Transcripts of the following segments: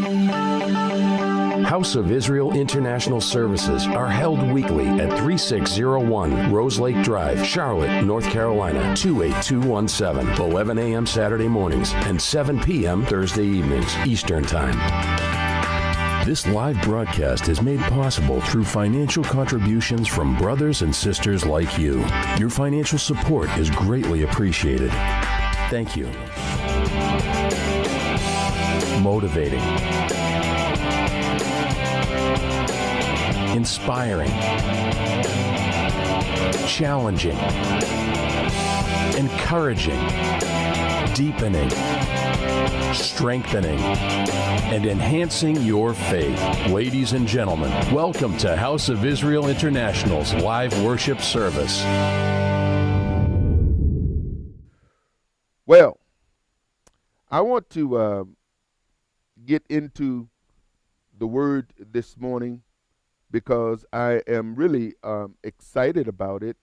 House of Israel International services are held weekly at 3601 Rose Lake Drive, Charlotte, North Carolina, 28217, 11 a.m. Saturday mornings and 7 p.m. Thursday evenings, Eastern Time. This live broadcast is made possible through financial contributions from brothers and sisters like you. Your financial support is greatly appreciated. Thank you. Motivating, inspiring, challenging, encouraging, deepening, strengthening, and enhancing your faith. Ladies and gentlemen, welcome to House of Israel International's live worship service. Well, I want to get into the word this morning because I am really excited about it.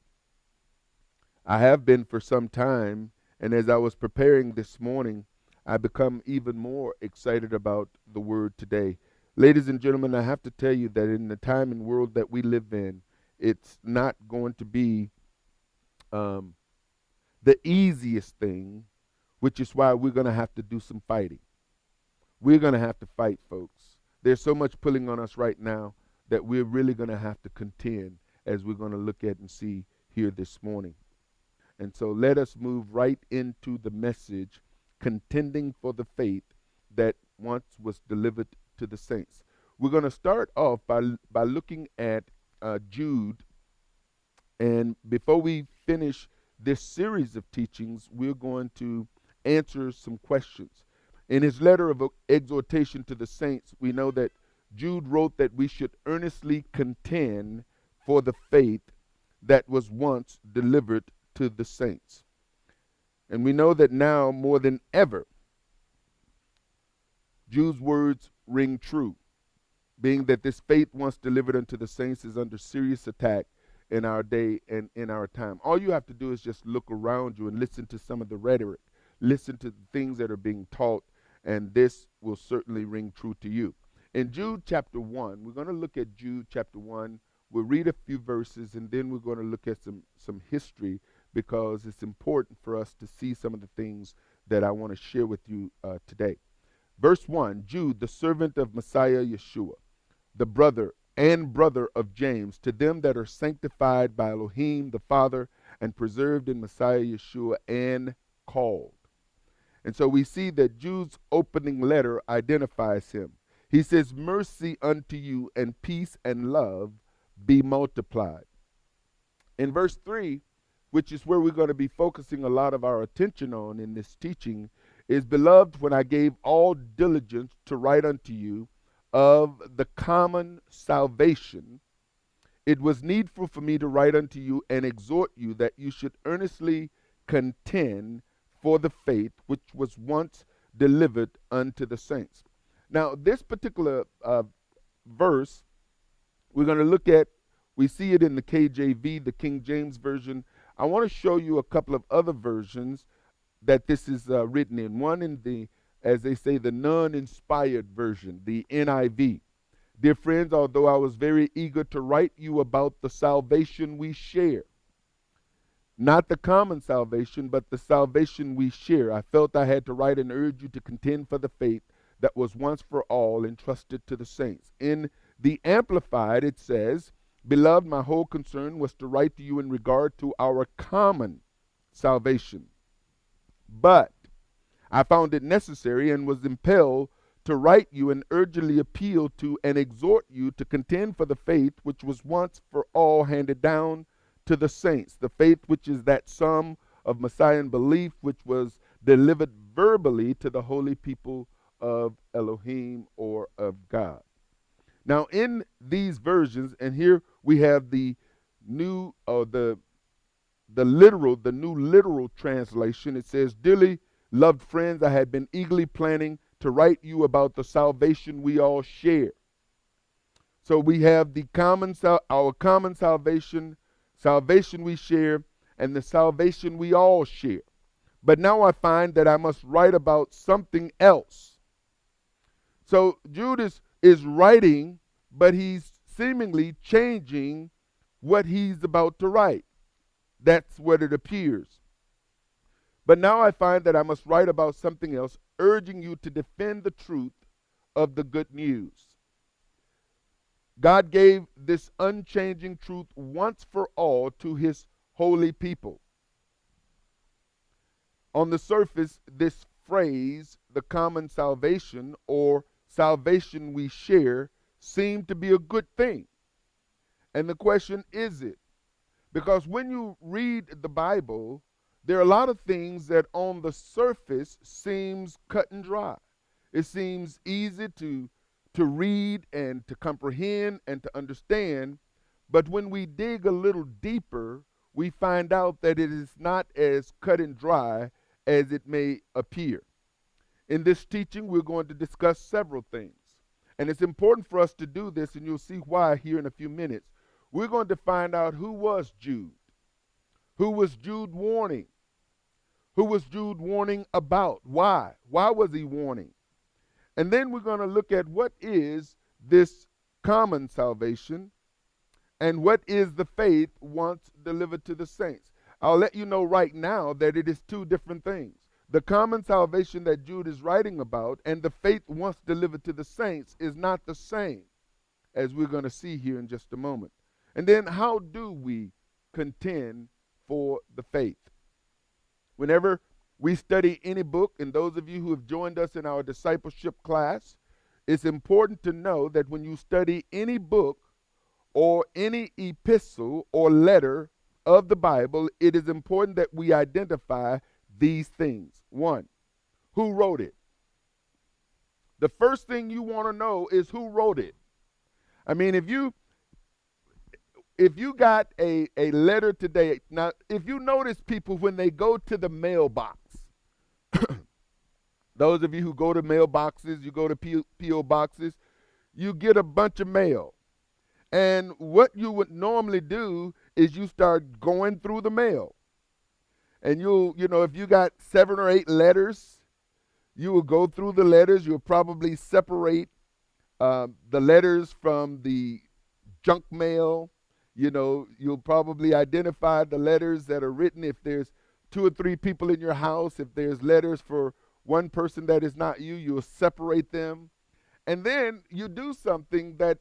I have been for some time, and as I was preparing this morning, I become even more excited about the word today. Ladies and gentlemen, I have to tell you that in the time and world that we live in, it's not going to be the easiest thing, which is why we're going to have to do some fighting. We're going to have to fight, folks. There's so much pulling on us right now that we're really going to have to contend, as we're going to look at and see here this morning. And so let us move right into the message, contending for the faith that once was delivered to the saints. We're going to start off by looking at Jude. And before we finish this series of teachings, we're going to answer some questions. In his letter of exhortation to the saints, we know that Jude wrote that we should earnestly contend for the faith that was once delivered to the saints. And we know that now more than ever, Jude's words ring true, being that this faith once delivered unto the saints is under serious attack in our day and in our time. All you have to do is just look around you and listen to some of the rhetoric, listen to the things that are being taught, and this will certainly ring true to you. In Jude chapter 1, we're going to look at Jude chapter 1. We'll read a few verses, and then we're going to look at some history, because it's important for us to see some of the things that I want to share with you today. Verse 1, Jude, the servant of Messiah Yeshua, the brother of James, to them that are sanctified by Elohim the Father and preserved in Messiah Yeshua and called. And so we see that Jude's opening letter identifies him. He says, mercy unto you and peace and love be multiplied. In verse 3, which is where we're going to be focusing a lot of our attention on in this teaching, is, beloved, when I gave all diligence to write unto you of the common salvation, it was needful for me to write unto you and exhort you that you should earnestly contend for the faith which was once delivered unto the saints. Now, this particular verse, we're going to look at, we see it in the KJV, the King James Version. I want to show you a couple of other versions that this is written in. One in the, as they say, the non-inspired version, the NIV. Dear friends, although I was very eager to write you about the salvation we share, not the common salvation, but the salvation we share, I felt I had to write and urge you to contend for the faith that was once for all entrusted to the saints. In the Amplified, it says, beloved, my whole concern was to write to you in regard to our common salvation. But I found it necessary and was impelled to write you and urgently appeal to and exhort you to contend for the faith which was once for all handed down to the saints, the faith which is that sum of Messianic belief which was delivered verbally to the holy people of Elohim, or of God. Now, in these versions, and here we have the new, the new literal translation. It says, dearly loved friends, I had been eagerly planning to write you about the salvation we all share. So we have the our common salvation we share, and the salvation we all share. But now I find that I must write about something else. So Jude is writing, but he's seemingly changing what he's about to write. That's what it appears. But now I find that I must write about something else, urging you to defend the truth of the good news. God gave this unchanging truth once for all to his holy people. On the surface, this phrase, the common salvation or salvation we share, seemed to be a good thing. And the question, is it? Because when you read the Bible, there are a lot of things that on the surface seems cut and dry. It seems easy to read and to comprehend and to understand, but when we dig a little deeper, we find out that it is not as cut and dry as it may appear. In this teaching, we're going to discuss several things, and it's important for us to do this, and you'll see why here in a few minutes. We're going to find out who was Jude. Who was Jude warning? Who was Jude warning about? Why? Why was he warning? And then we're going to look at what is this common salvation and what is the faith once delivered to the saints. I'll let you know right now that it is two different things. The common salvation that Jude is writing about and the faith once delivered to the saints is not the same, as we're going to see here in just a moment. And then how do we contend for the faith? Whenever we study any book, and those of you who have joined us in our discipleship class, it's important to know that when you study any book or any epistle or letter of the Bible, it is important that we identify these things. One, who wrote it? The first thing you want to know is who wrote it. I mean, if you got a letter today, now if you notice people when they go to the mailbox, those of you who go to mailboxes, you go to P.O. boxes, you get a bunch of mail. And what you would normally do is you start going through the mail. And if you got 7 or 8 letters, you will go through the letters. You'll probably separate the letters from the junk mail. You'll probably identify the letters that are written if there's 2 or 3 people in your house. If there's letters for one person that is not you, you'll separate them. And then you do something that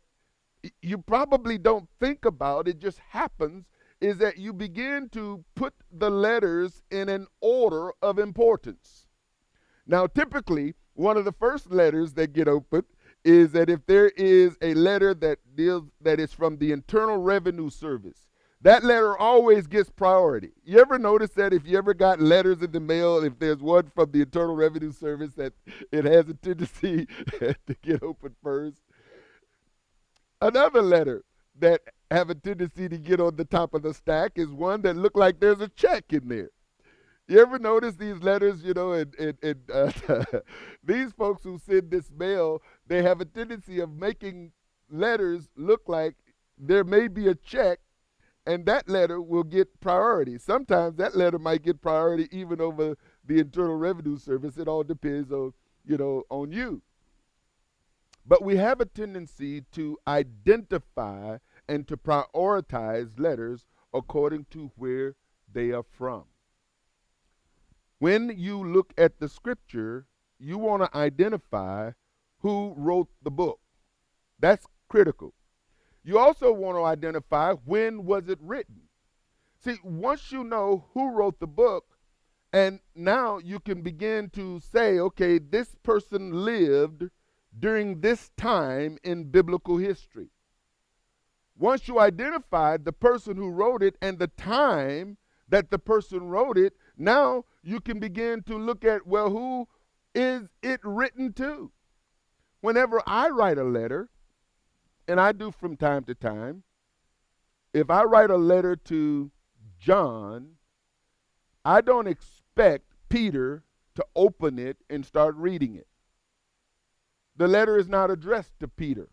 you probably don't think about, it just happens, is that you begin to put the letters in an order of importance. Now, typically, one of the first letters that get opened is that if there is a letter that is from the Internal Revenue Service, that letter always gets priority. You ever notice that if you ever got letters in the mail, if there's one from the Internal Revenue Service, that it has a tendency to get opened first? Another letter that have a tendency to get on the top of the stack is one that look like there's a check in there. You ever notice these letters, these folks who send this mail, they have a tendency of making letters look like there may be a check, and that letter will get priority. Sometimes that letter might get priority even over the Internal Revenue Service. It all depends on you. But we have a tendency to identify and to prioritize letters according to where they are from. When you look at the scripture, you want to identify who wrote the book. That's critical. You also want to identify when was it written. See, once you know who wrote the book, and now you can begin to say, okay, this person lived during this time in biblical history. Once you identified the person who wrote it and the time that the person wrote it, now you can begin to look at, well, who is it written to? Whenever I write a letter, and I do from time to time, if I write a letter to John, I don't expect Peter to open it and start reading it. The letter is not addressed to Peter.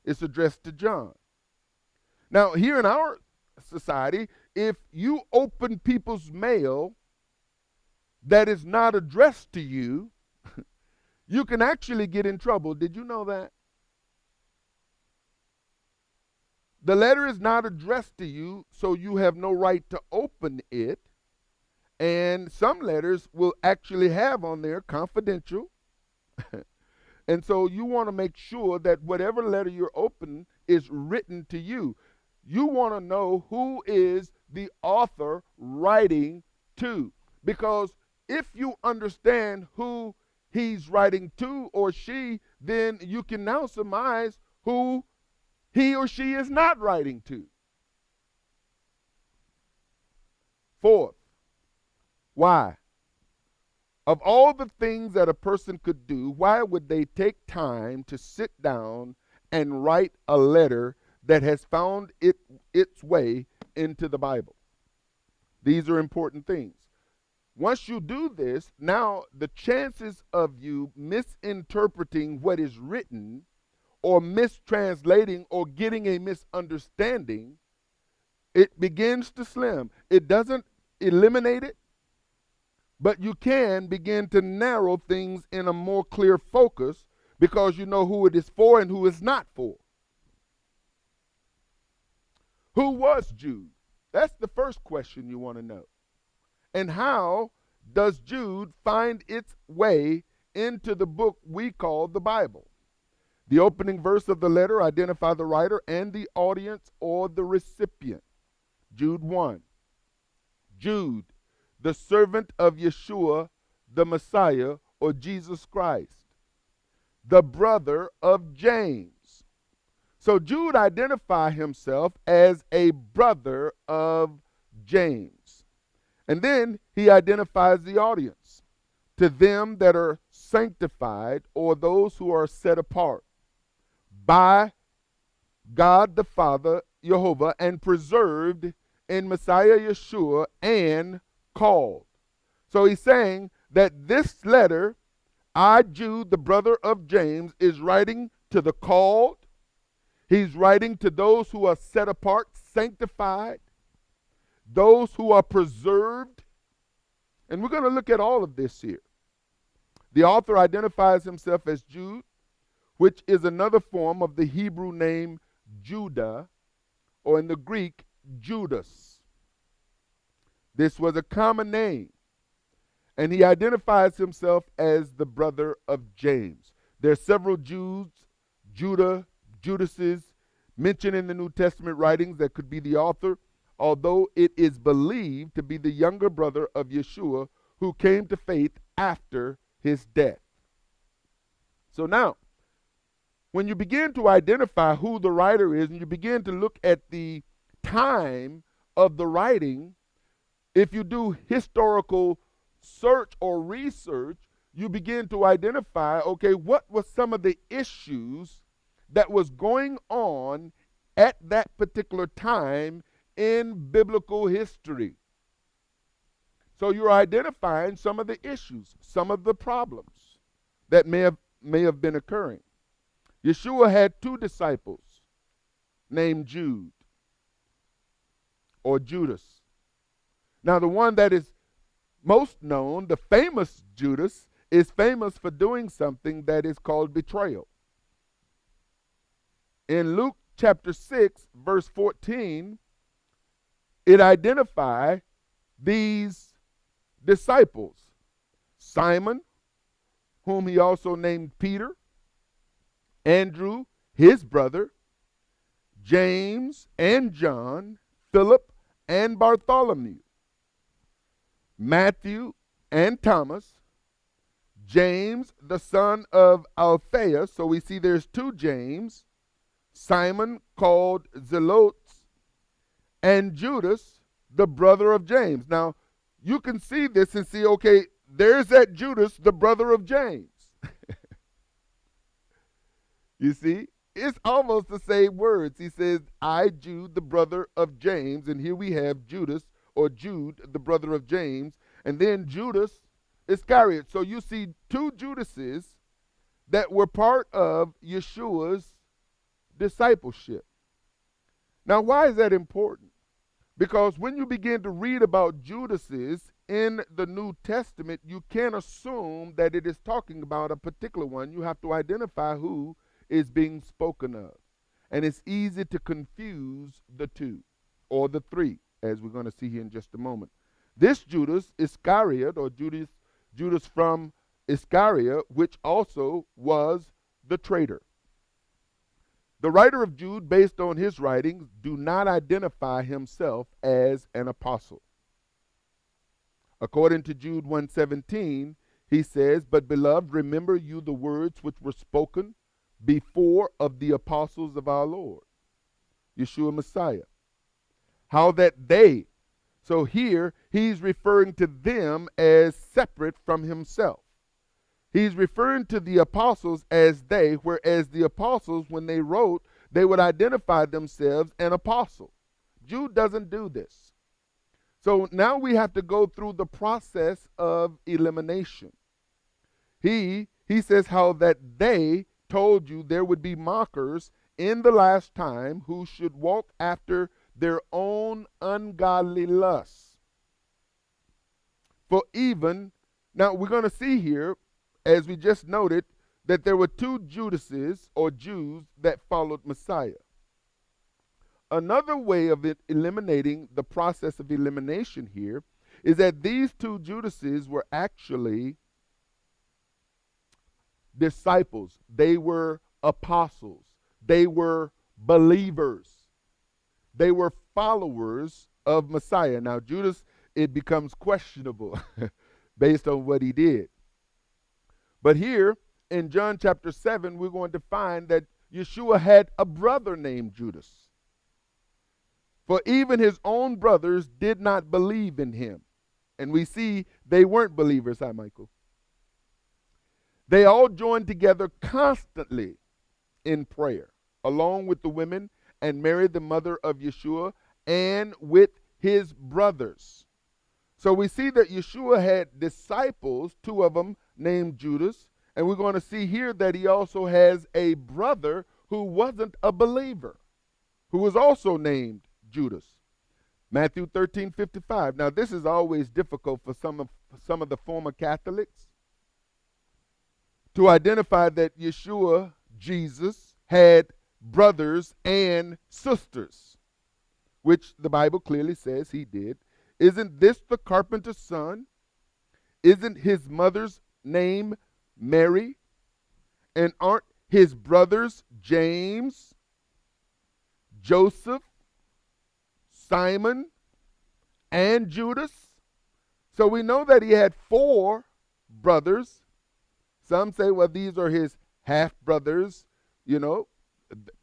It's addressed to John. Now, here in our society, if you open people's mail that is not addressed to you, you can actually get in trouble. Did you know that? The letter is not addressed to you, so you have no right to open it. And some letters will actually have on there confidential. And so you want to make sure that whatever letter you're opening is written to you. You want to know who is the author writing to. Because if you understand who he's writing to or she, then you can now surmise who he or she is not writing to. Fourth, why? Of all the things that a person could do, why would they take time to sit down and write a letter that has found its way into the Bible? These are important things. Once you do this, now the chances of you misinterpreting what is written or mistranslating or getting a misunderstanding, it begins to slim. It doesn't eliminate it, but you can begin to narrow things in a more clear focus because you know who it is for and who it's not for. Who was Jude? That's the first question you want to know. And how does Jude find its way into the book we call the Bible? The opening verse of the letter identifies the writer and the audience or the recipient. Jude 1. Jude, the servant of Yeshua, the Messiah, or Jesus Christ, the brother of James. So Jude identifies himself as a brother of James. And then he identifies the audience. To them that are sanctified, or those who are set apart by God the Father, Jehovah, and preserved in Messiah Yeshua and called. So he's saying that this letter, I, Jude, the brother of James, is writing to the called. He's writing to those who are set apart, sanctified, those who are preserved. And we're going to look at all of this here. The author identifies himself as Jude, which is another form of the Hebrew name Judah, or in the Greek, Judas. This was a common name. And he identifies himself as the brother of James. There are several Judes, Judah, Judases mentioned in the New Testament writings that could be the author, although it is believed to be the younger brother of Yeshua who came to faith after his death. So now, when you begin to identify who the writer is and you begin to look at the time of the writing, if you do historical search or research, you begin to identify, okay, what was some of the issues that was going on at that particular time in biblical history. So you're identifying some of the issues, some of the problems that may have been occurring. Yeshua had two disciples named Jude or Judas. Now the one that is most known, the famous Judas, is famous for doing something that is called betrayal. In Luke chapter 6, verse 14, it identifies these disciples. Simon, whom he also named Peter, Andrew, his brother, James and John, Philip and Bartholomew, Matthew and Thomas, James, the son of Alphaeus. So we see there's two James, Simon called Zelotes, and Judas, the brother of James. Now, you can see this and see, okay, there's that Judas, the brother of James. You see, it's almost the same words. He says, I, Jude, the brother of James, and here we have Judas, or Jude, the brother of James, and then Judas Iscariot. So you see two Judases that were part of Yeshua's discipleship. Now, why is that important? Because when you begin to read about Judases in the New Testament, you can't assume that it is talking about a particular one. You have to identify who is being spoken of. And it's easy to confuse the two or the three, as we're going to see here in just a moment. This Judas Iscariot, or Judas from Iscariot, which also was the traitor. The writer of Jude, based on his writings, do not identify himself as an apostle. According to Jude 1:17, he says, "But beloved, remember you the words which were spoken before of the apostles of our Lord, Yeshua Messiah, how that they," so here he's referring to them as separate from himself. He's referring to the apostles as they, whereas the apostles, when they wrote, they would identify themselves an apostle. Jude doesn't do this. So now we have to go through the process of elimination. He says how that they told you there would be mockers in the last time who should walk after their own ungodly lusts. For even, now we're going to see here, as we just noted, that there were two Judases or Jews that followed Messiah. Another way of eliminating the process of elimination here is that these two Judases were actually disciples. They were apostles. They were believers. They were followers of Messiah. Now, Judas, it becomes questionable based on what he did. But here in John chapter 7, we're going to find that Yeshua had a brother named Judas. For even his own brothers did not believe in him. And we see they weren't believers. Hi, Michael. They all joined together constantly in prayer, along with the women and Mary, the mother of Yeshua, and with his brothers. So we see that Yeshua had disciples, two of them named Judas, and we're going to see here that he also has a brother who wasn't a believer, who was also named Judas. Matthew 13:55. Now this is always difficult for some of the former Catholics to identify that Yeshua, Jesus, had brothers and sisters, which the Bible clearly says he did. Isn't this the carpenter's son? Isn't his mother's name Mary? And aren't his brothers James, Joseph, Simon, and Judas? So we know that he had four brothers. Some say, well, these are his half-brothers,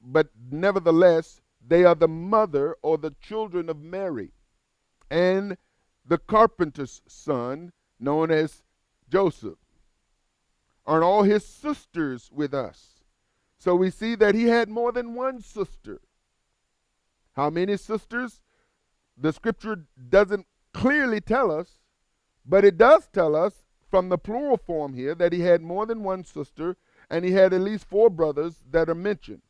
but nevertheless, they are the mother or the children of Mary and the carpenter's son, known as Joseph. Aren't all his sisters with us? So we see that he had more than one sister. How many sisters? The scripture doesn't clearly tell us, but it does tell us from the plural form here that he had more than one sister, and he had at least four brothers that are mentioned.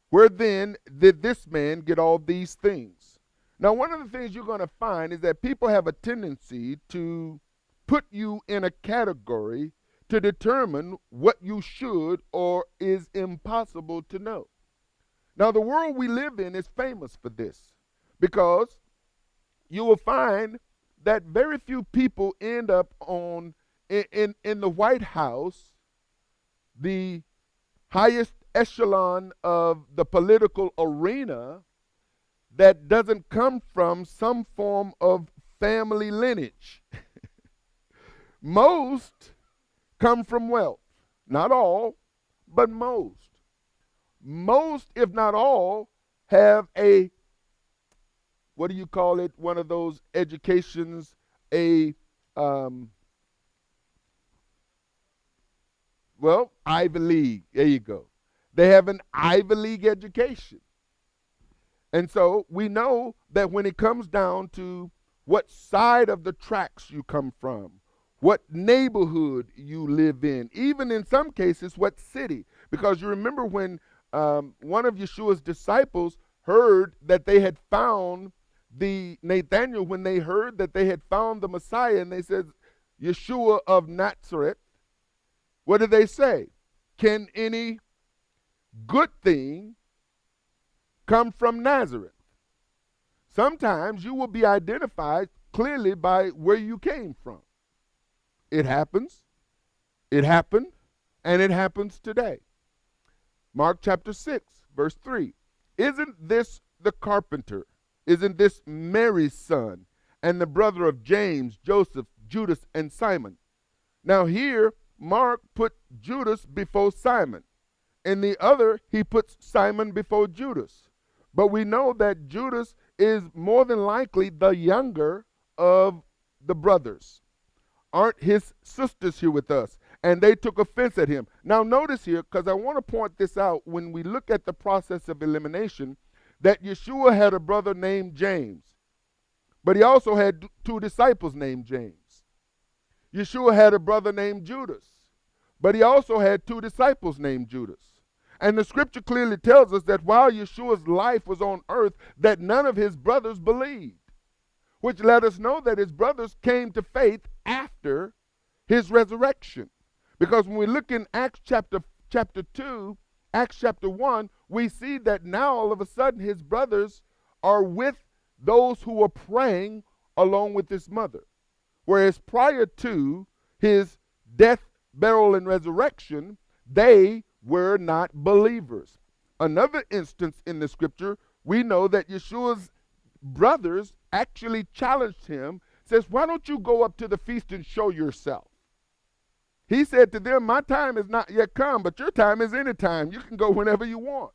Where then did this man get all these things? Now, one of the things you're going to find is that people have a tendency to put you in a category to determine what you should or is impossible to know. Now, the world we live in is famous for this, because you will find that very few people end up in the White House, the highest echelon of the political arena, that doesn't come from some form of family lineage. Most come from wealth. Not all, but most. Most, if not all, have a, what do you call it, one of those educations, Ivy League. There you go. They have an Ivy League education. And so we know that when it comes down to what side of the tracks you come from, what neighborhood you live in, even in some cases, what city. Because you remember when one of Yeshua's disciples heard that they had found Nathanael, when they heard that they had found the Messiah, and they said, Yeshua of Nazareth, what did they say? Can any good thing come from Nazareth? Sometimes you will be identified clearly by where you came from. It happens, it happened, and it happens today. Mark chapter 6, verse 3. Isn't this the carpenter? Isn't this Mary's son and the brother of James, Joseph, Judas, and Simon? Now here, Mark put Judas before Simon. In the other, he puts Simon before Judas. But we know that Judas is more than likely the younger of the brothers. Aren't his sisters here with us? And they took offense at him. Now notice here, because I want to point this out, when we look at the process of elimination, that Yeshua had a brother named James, but he also had two disciples named James. Yeshua had a brother named Judas, but he also had two disciples named Judas. And the scripture clearly tells us that while Yeshua's life was on earth, that none of his brothers believed, which let us know that his brothers came to faith after his resurrection. Because when we look in Acts chapter 2, Acts chapter 1, we see that now all of a sudden his brothers are with those who were praying along with his mother. Whereas prior to his death, burial, and resurrection, they were not believers. Another instance in the scripture, we know that Yeshua's brothers actually challenged him, says, why don't you go up to the feast and show yourself? He said to them, my time is not yet come, but your time is any time. You can go whenever you want.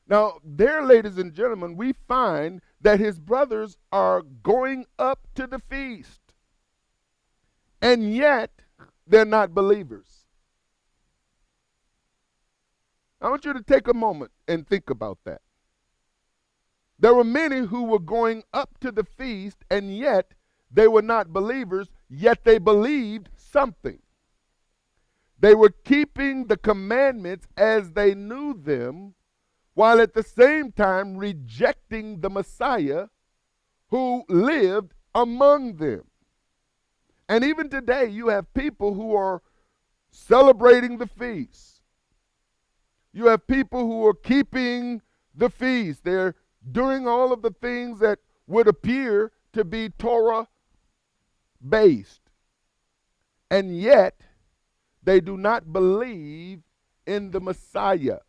Now, there, ladies and gentlemen, we find that his brothers are going up to the feast, and yet they're not believers. I want you to take a moment and think about that. There were many who were going up to the feast, and yet they were not believers, yet they believed something. They were keeping the commandments as they knew them, while at the same time rejecting the Messiah who lived among them. And even today, you have people who are celebrating the feast. You have people who are keeping the feast. They're doing all of the things that would appear to be Torah-based. And yet, they do not believe in the Messiah.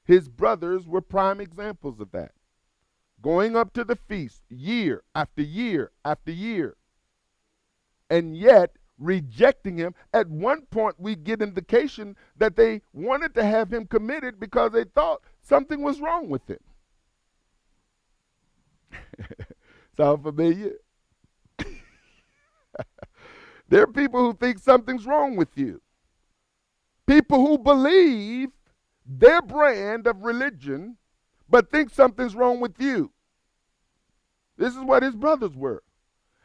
His brothers were prime examples of that. Going up to the feast year after year after year, and yet rejecting him. At one point, we get indication that they wanted to have him committed because they thought something was wrong with him. Sound familiar? There are people who think something's wrong with you. People who believe their brand of religion, but think something's wrong with you. This is what his brothers were.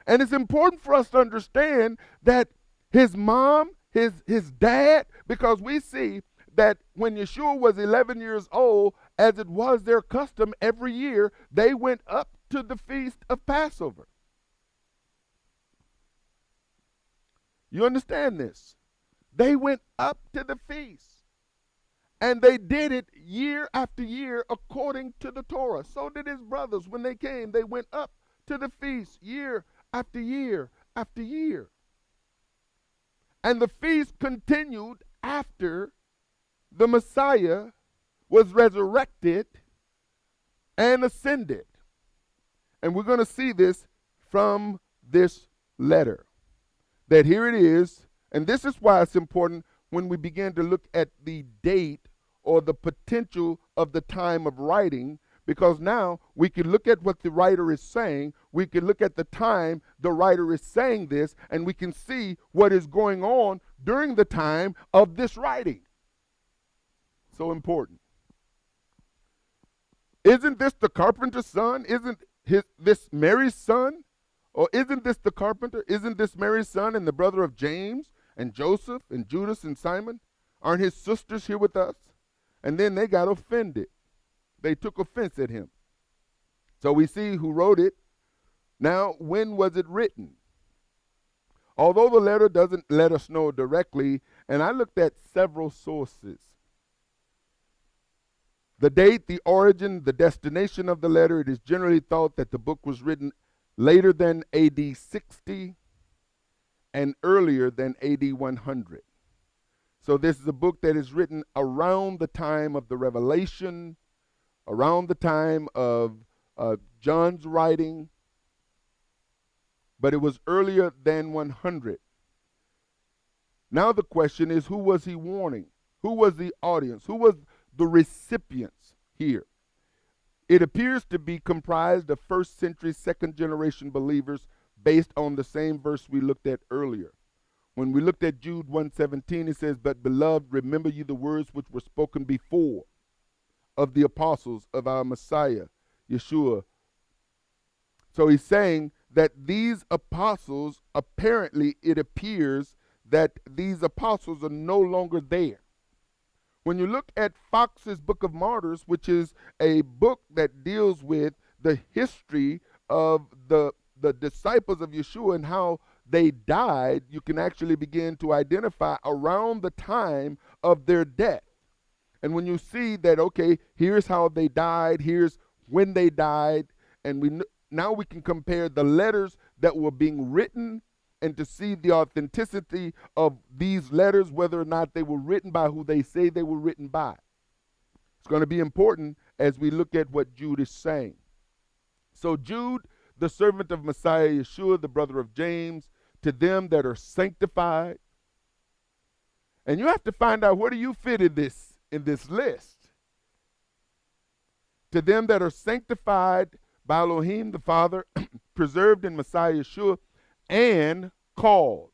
And it's important for us to understand that his mom, his dad, because we see that when Yeshua was 11 years old, as it was their custom every year, they went up to the feast of Passover. You understand this? They went up to the feast. And they did it year after year according to the Torah. So did his brothers. When they came, they went up to the feast year after year after year. And the feast continued after the Messiah was resurrected and ascended. And we're going to see this from this letter. That here it is, and this is why it's important when we begin to look at the date or the potential of the time of writing, because now we can look at what the writer is saying, we can look at the time the writer is saying this, and we can see what is going on during the time of this writing. So important. Isn't this the carpenter's son? Isn't this Mary's son? Or isn't this the carpenter? Isn't this Mary's son and the brother of James and Joseph and Judas and Simon? Aren't his sisters here with us? And then they got offended. They took offense at him. So we see who wrote it. Now, when was it written? Although the letter doesn't let us know directly, and I looked at several sources. The date, the origin, the destination of the letter, it is generally thought that the book was written later than AD 60 and earlier than AD 100. So this is a book that is written around the time of the Revelation, around the time of John's writing, but it was earlier than 100. Now the question is, who was he warning? Who was the audience? Who was the recipients here? It appears to be comprised of first century, second generation believers based on the same verse we looked at earlier. When we looked at Jude 1:17, it says, "But beloved, remember you the words which were spoken before of the apostles of our Messiah, Yeshua." So he's saying that these apostles, apparently it appears that these apostles are no longer there. When you look at Fox's Book of Martyrs, which is a book that deals with the history of the disciples of Yeshua and how they died, you can actually begin to identify around the time of their death. And when you see that, okay, here's how they died, here's when they died, and now we can compare the letters that were being written and to see the authenticity of these letters, whether or not they were written by who they say they were written by. It's going to be important as we look at what Jude is saying. So Jude, the servant of Messiah Yeshua, the brother of James, to them that are sanctified. And you have to find out, where do you fit in this list? To them that are sanctified by Elohim the Father, preserved in Messiah Yeshua, and called.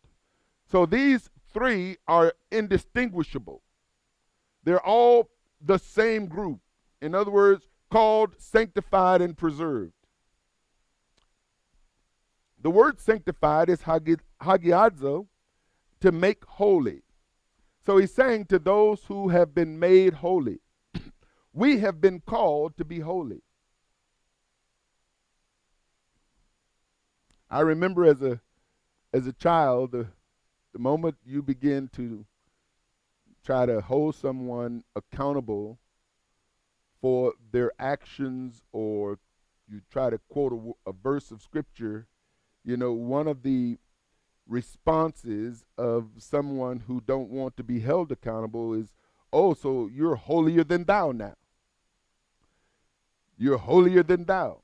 So these three are indistinguishable. They're all the same group. In other words, called, sanctified, and preserved. The word sanctified is hagiadzo, to make holy. So he's saying to those who have been made holy, we have been called to be holy. I remember as a child, the moment you begin to try to hold someone accountable for their actions, or you try to quote a verse of scripture, you know, one of the responses of someone who don't want to be held accountable is, oh, so you're holier than thou now. You're holier than thou.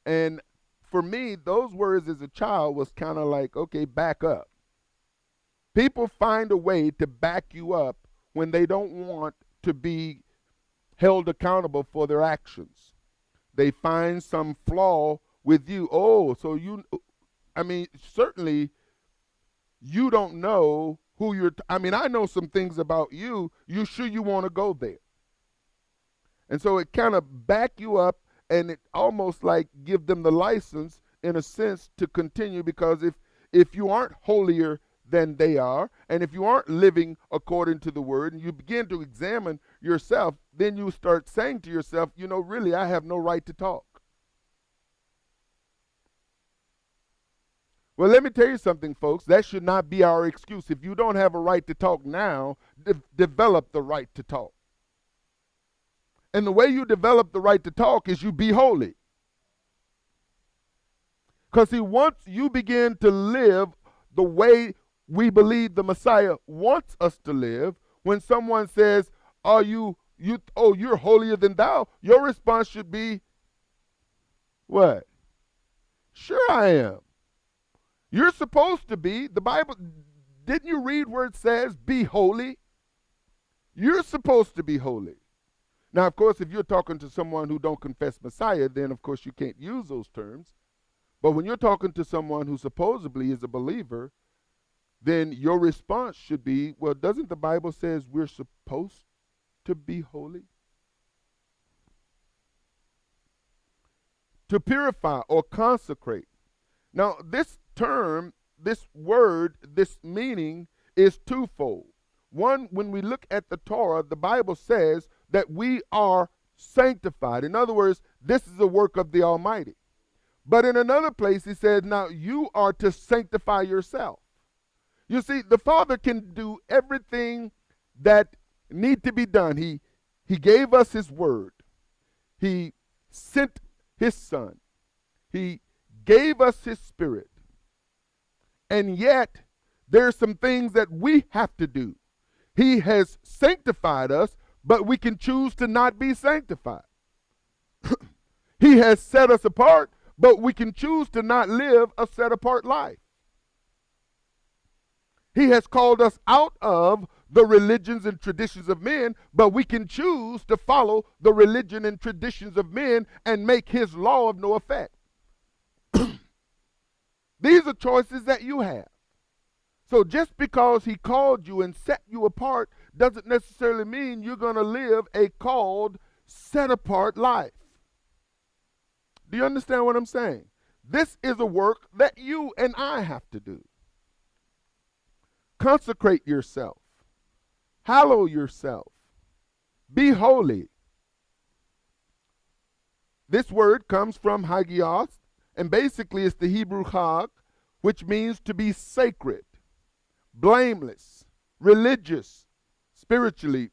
And for me, those words as a child was kind of like, okay, back up. People find a way to back you up when they don't want to be held accountable for their actions. They find some flaw with you. Oh, so certainly you don't know who you're, I know some things about you. You sure you want to go there? And so it kind of back you up, and it almost like give them the license, in a sense, to continue, because if you aren't holier than they are, and if you aren't living according to the word, and you begin to examine yourself, then you start saying to yourself, really, I have no right to talk. Well, let me tell you something, folks. That should not be our excuse. If you don't have a right to talk now, develop the right to talk. And the way you develop the right to talk is you be holy. Because once you begin to live the way we believe the Messiah wants us to live, when someone says, you're holier than thou, your response should be, what? Sure I am. You're supposed to be. The Bible, didn't you read where it says, be holy? You're supposed to be holy. Now, of course, if you're talking to someone who don't confess Messiah, then, of course, you can't use those terms. But when you're talking to someone who supposedly is a believer, then your response should be, well, doesn't the Bible says we're supposed to be holy? To purify or consecrate. Now, this term, this word, this meaning is twofold. One, when we look at the Torah, the Bible says that we are sanctified. In other words, this is a work of the Almighty. But in another place, he says, now you are to sanctify yourself. You see, the Father can do everything that need to be done. He gave us his word. He sent his son. He gave us his spirit. And yet, there are some things that we have to do. He has sanctified us, but we can choose to not be sanctified. He has set us apart, but we can choose to not live a set apart life. He has called us out of the religions and traditions of men, but we can choose to follow the religion and traditions of men and make his law of no effect. These are choices that you have. So just because he called you and set you apart doesn't necessarily mean you're going to live a called, set apart life. Do you understand what I'm saying? This is a work that you and I have to do. Consecrate yourself. Hallow yourself. Be holy. This word comes from hagios, and basically it's the Hebrew chag, which means to be sacred, blameless, religious, spiritually,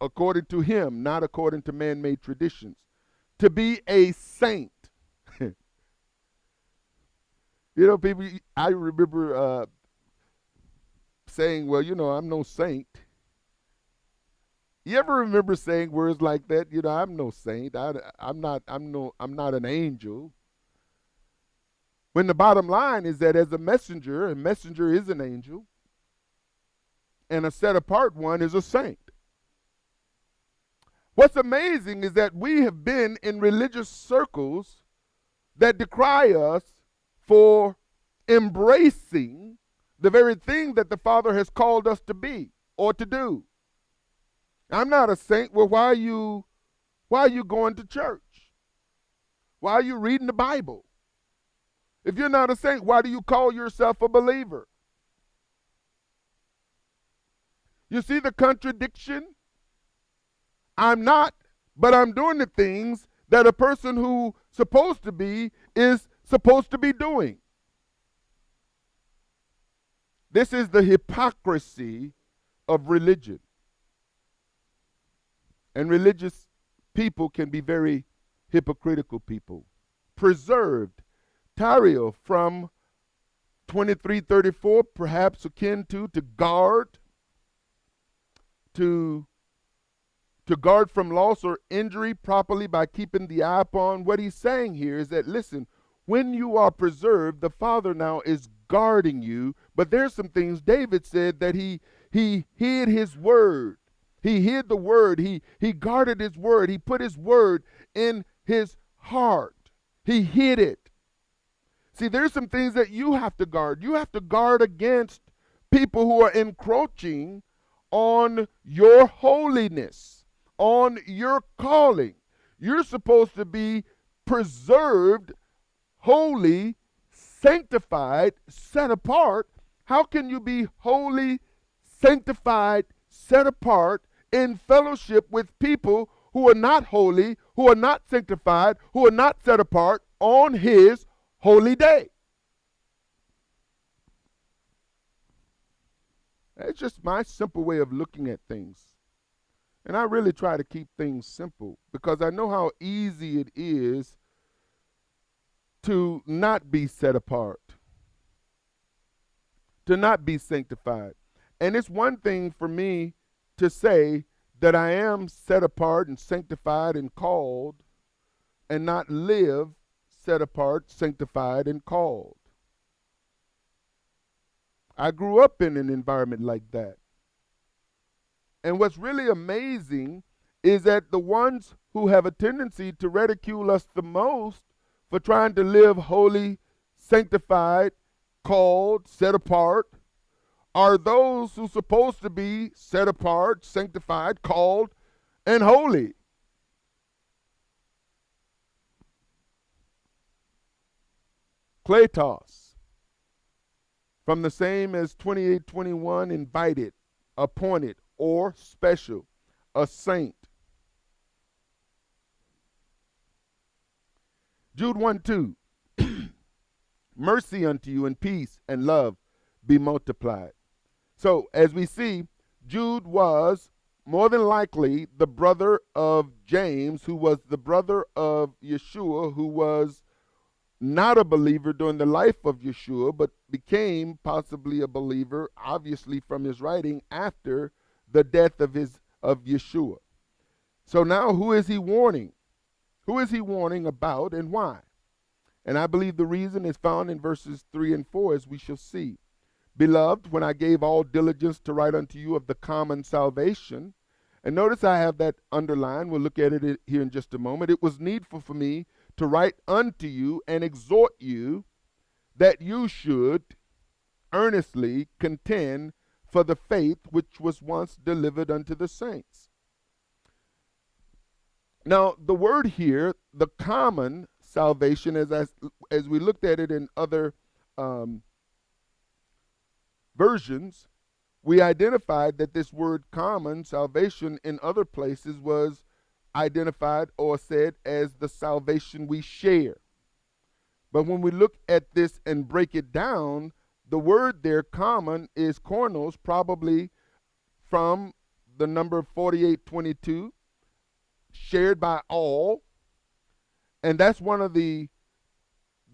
according to him, not according to man-made traditions. To be a saint. You know, people, I remember saying, well, you know, I'm no saint. You ever remember saying words like that? You know, I'm no saint. I'm not an angel. When the bottom line is that as a messenger is an angel, and a set apart one is a saint. What's amazing is that we have been in religious circles that decry us for embracing the very thing that the Father has called us to be or to do. I'm not a saint. Well, why are you going to church? Why are you reading the Bible? If you're not a saint, why do you call yourself a believer? You see the contradiction? I'm not, but I'm doing the things that a person who's supposed to be is supposed to be doing. This is the hypocrisy of religion. And religious people can be very hypocritical people. Preserved, tario from 23:34, perhaps akin to guard, to guard from loss or injury properly by keeping the eye upon. What he's saying here is that, listen, when you are preserved, the Father now is guarding you, but there's some things David said that he hid his word. He hid the word. He guarded his word. He put his word in his heart. He hid it. See, there's some things that you have to guard. You have to guard against people who are encroaching on your holiness, on your calling. You're supposed to be preserved, holy, sanctified, set apart. How can you be holy, sanctified, set apart in fellowship with people who are not holy, who are not sanctified, who are not set apart on his holy day? It's just my simple way of looking at things. And I really try to keep things simple because I know how easy it is to not be set apart, to not be sanctified. And it's one thing for me to say that I am set apart and sanctified and called, and not live set apart, sanctified, and called. I grew up in an environment like that. And what's really amazing is that the ones who have a tendency to ridicule us the most for trying to live holy, sanctified, called, set apart, are those who are supposed to be set apart, sanctified, called, and holy. Kletos, from the same as 28:21, invited, appointed, or special, a saint. Jude 1:2, mercy unto you and peace and love be multiplied. So as we see, Jude was more than likely the brother of James, who was the brother of Yeshua, who was not a believer during the life of Yeshua, but became possibly a believer, obviously from his writing, after the death of Yeshua. So now who is he warning? Who is he warning about and why? And I believe the reason is found in verses 3 and 4, as we shall see. Beloved, when I gave all diligence to write unto you of the common salvation, and notice I have that underlined, we'll look at it here in just a moment, it was needful for me to write unto you and exhort you that you should earnestly contend for the faith which was once delivered unto the saints. Now, the word here, the common salvation, as we looked at it in other versions, we identified that this word common salvation in other places was identified or said as the salvation we share. But when we look at this and break it down, the word there, common, is koinos, probably from the number 4822, shared by all. And that's one of the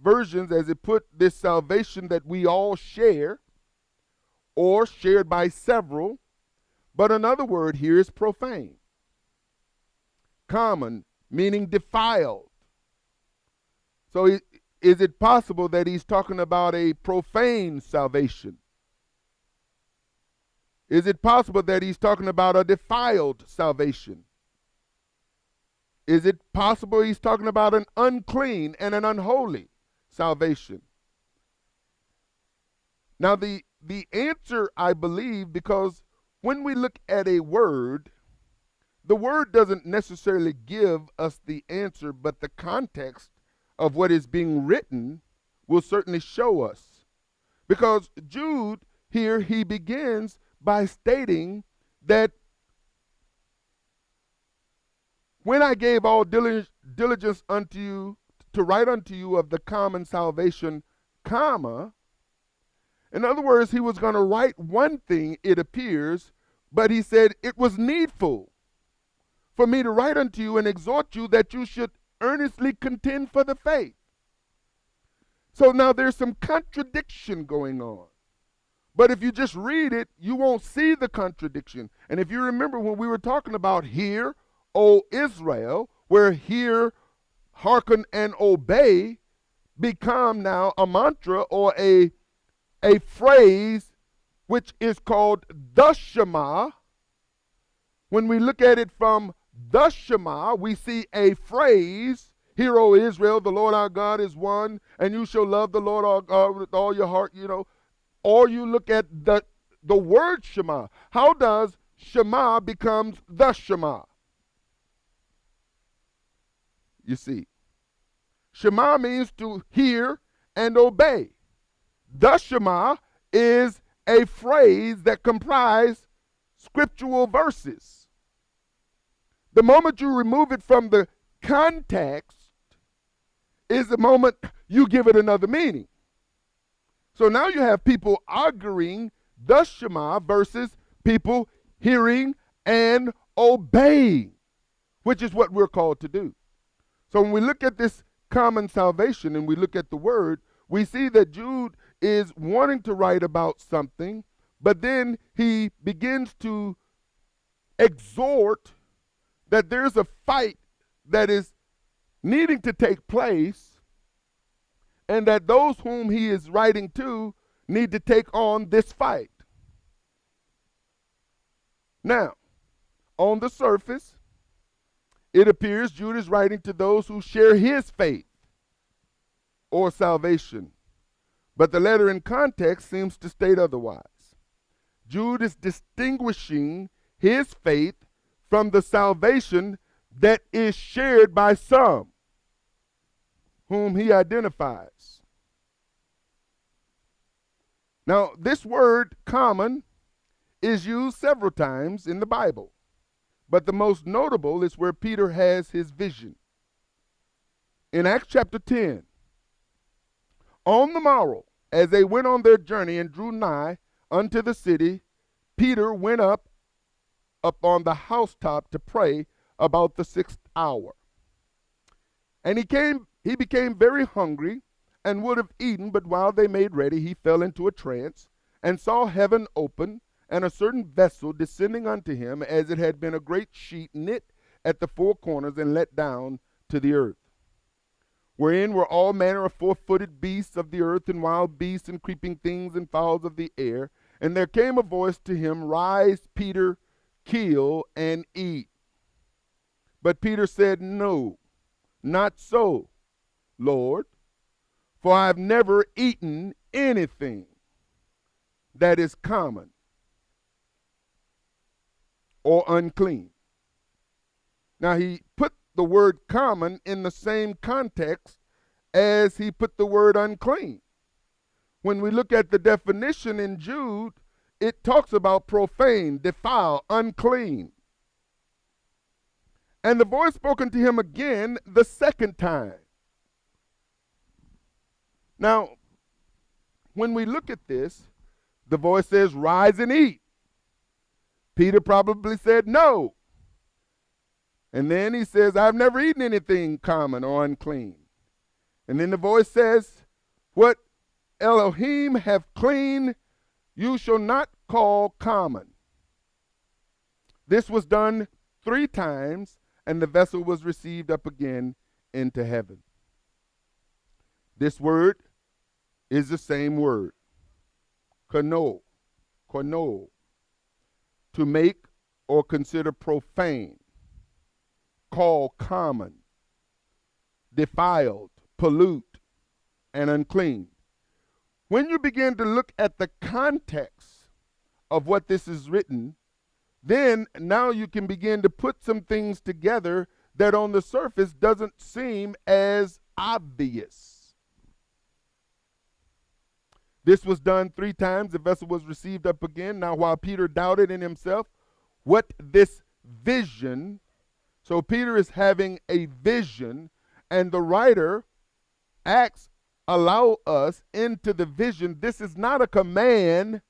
versions as it put this salvation that we all share, or shared by several. But another word here is profane. Common, meaning defiled. So is it possible that he's talking about a profane salvation? Is it possible that he's talking about a defiled salvation? Is it possible he's talking about an unclean and an unholy salvation? Now the answer, I believe, because when we look at a word, the word doesn't necessarily give us the answer, but the context of what is being written will certainly show us. Because Jude here, he begins by stating that when I gave all diligence unto you to write unto you of the common salvation, comma, in other words, he was going to write one thing, it appears, but he said it was needful for me to write unto you and exhort you that you should earnestly contend for the faith. So now there's some contradiction going on. But if you just read it, you won't see the contradiction. And if you remember when we were talking about hear, O Israel, where hear, hearken, and obey become now a mantra or a phrase which is called the Shema. When we look at it from the Shema, we see a phrase, hear, O Israel, the Lord our God is one, and you shall love the Lord our God with all your heart, Or you look at the word Shema. How does Shema becomes the Shema? You see, Shema means to hear and obey. The Shema is a phrase that comprises scriptural verses. The moment you remove it from the context is the moment you give it another meaning. So now you have people arguing the Shema versus people hearing and obeying, which is what we're called to do. So when we look at this common salvation and we look at the word, we see that Jude is wanting to write about something, but then he begins to exhort that there's a fight that is needing to take place, and that those whom he is writing to need to take on this fight. Now, on the surface, it appears Jude is writing to those who share his faith or salvation, but the letter in context seems to state otherwise. Jude is distinguishing his faith from the salvation that is shared by some, whom he identifies. Now, this word common is used several times in the Bible, but the most notable is where Peter has his vision. In Acts chapter 10, on the morrow, as they went on their journey and drew nigh unto the city, Peter went up on the housetop to pray about the 6th hour. And he became very hungry and would have eaten, but while they made ready, he fell into a trance and saw heaven open and a certain vessel descending unto him, as it had been a great sheet knit at the four corners and let down to the earth, wherein were all manner of four-footed beasts of the earth, and wild beasts, and creeping things, and fowls of the air. And there came a voice to him, Rise, Peter, kill and eat. But Peter said, No, not so, Lord, for I have never eaten anything that is common or unclean. Now he put the word common in the same context as he put the word unclean. When we look at the definition in Jude, it talks about profane, defile, unclean. And the voice spoke unto him again the second time. Now, when we look at this, the voice says, Rise and eat. Peter probably said no. And then he says, I've never eaten anything common or unclean. And then the voice says, What Elohim have clean, you shall not call common. This was done 3 times, and the vessel was received up again into heaven. This word is the same word, kono, to make or consider profane, call common, defiled, pollute, and unclean. When you begin to look at the context of what this is written, then now you can begin to put some things together that on the surface doesn't seem as obvious. This was done 3 times. The vessel was received up again. Now, while Peter doubted in himself what this vision, so Peter is having a vision, and the writer, Acts, allow us into the vision. This is not a command,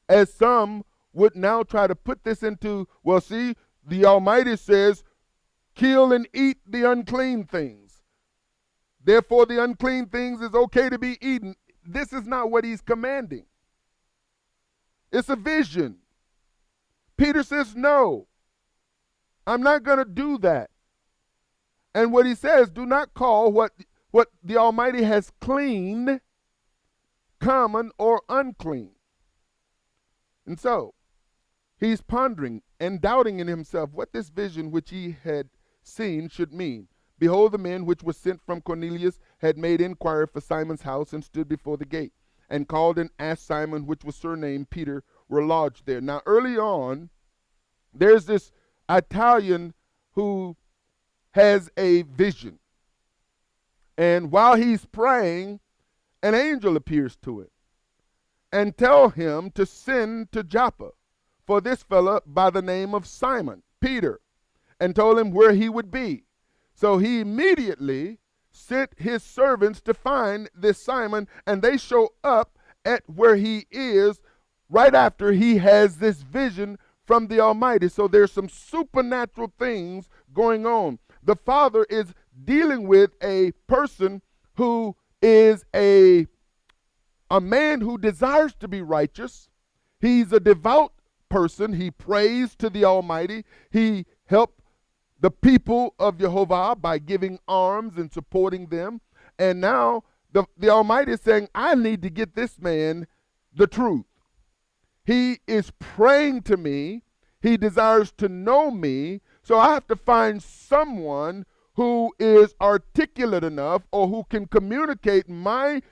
as some would now try to put this into, well, see, the Almighty says, kill and eat the unclean things. Therefore, the unclean things is okay to be eaten. This is not what he's commanding. It's a vision. Peter says, no, I'm not going to do that. And what he says, do not call what the Almighty has clean, common, or unclean. And so, he's pondering and doubting in himself what this vision which he had seen should mean. Behold, the men which were sent from Cornelius had made inquiry for Simon's house, and stood before the gate, and called and asked Simon, which was surnamed Peter, were lodged there. Now, early on, there's this Italian who has a vision. And while he's praying, an angel appears to him and tell him to send to Joppa for this fella by the name of Simon, Peter, and told him where he would be. So he immediately sent his servants to find this Simon, and they show up at where he is right after he has this vision from the Almighty. So there's some supernatural things going on. The Father is dealing with a person who is a man who desires to be righteous. He's a devout person. He prays to the Almighty. He helped the people of Jehovah by giving arms and supporting them. And now the Almighty is saying, I need to get this man the truth. He is praying to me. He desires to know me. So I have to find someone who is articulate enough or who can communicate my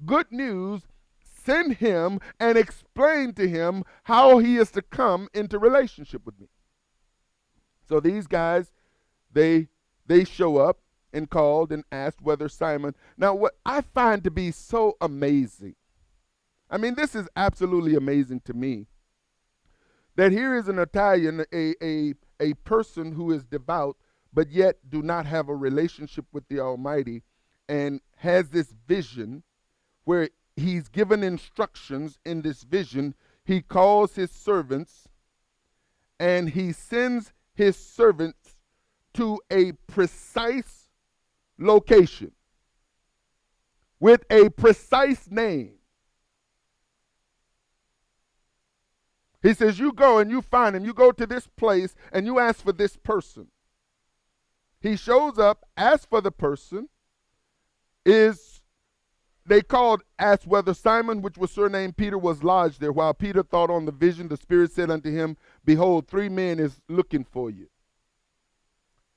good news, send him and explain to him how he is to come into relationship with me. So these guys, they show up and called and asked whether Simon. Now, what I find to be so amazing, I mean, this is absolutely amazing to me, that here is an Italian, a person who is devout, but yet do not have a relationship with the Almighty, and has this vision where he's given instructions in this vision. He calls his servants and he sends his servants to a precise location with a precise name. He says, you go and you find him. You go to this place and you ask for this person. He shows up, asks for the person, asked whether Simon, which was surnamed Peter, was lodged there. While Peter thought on the vision, the Spirit said unto him, behold, 3 men is looking for you.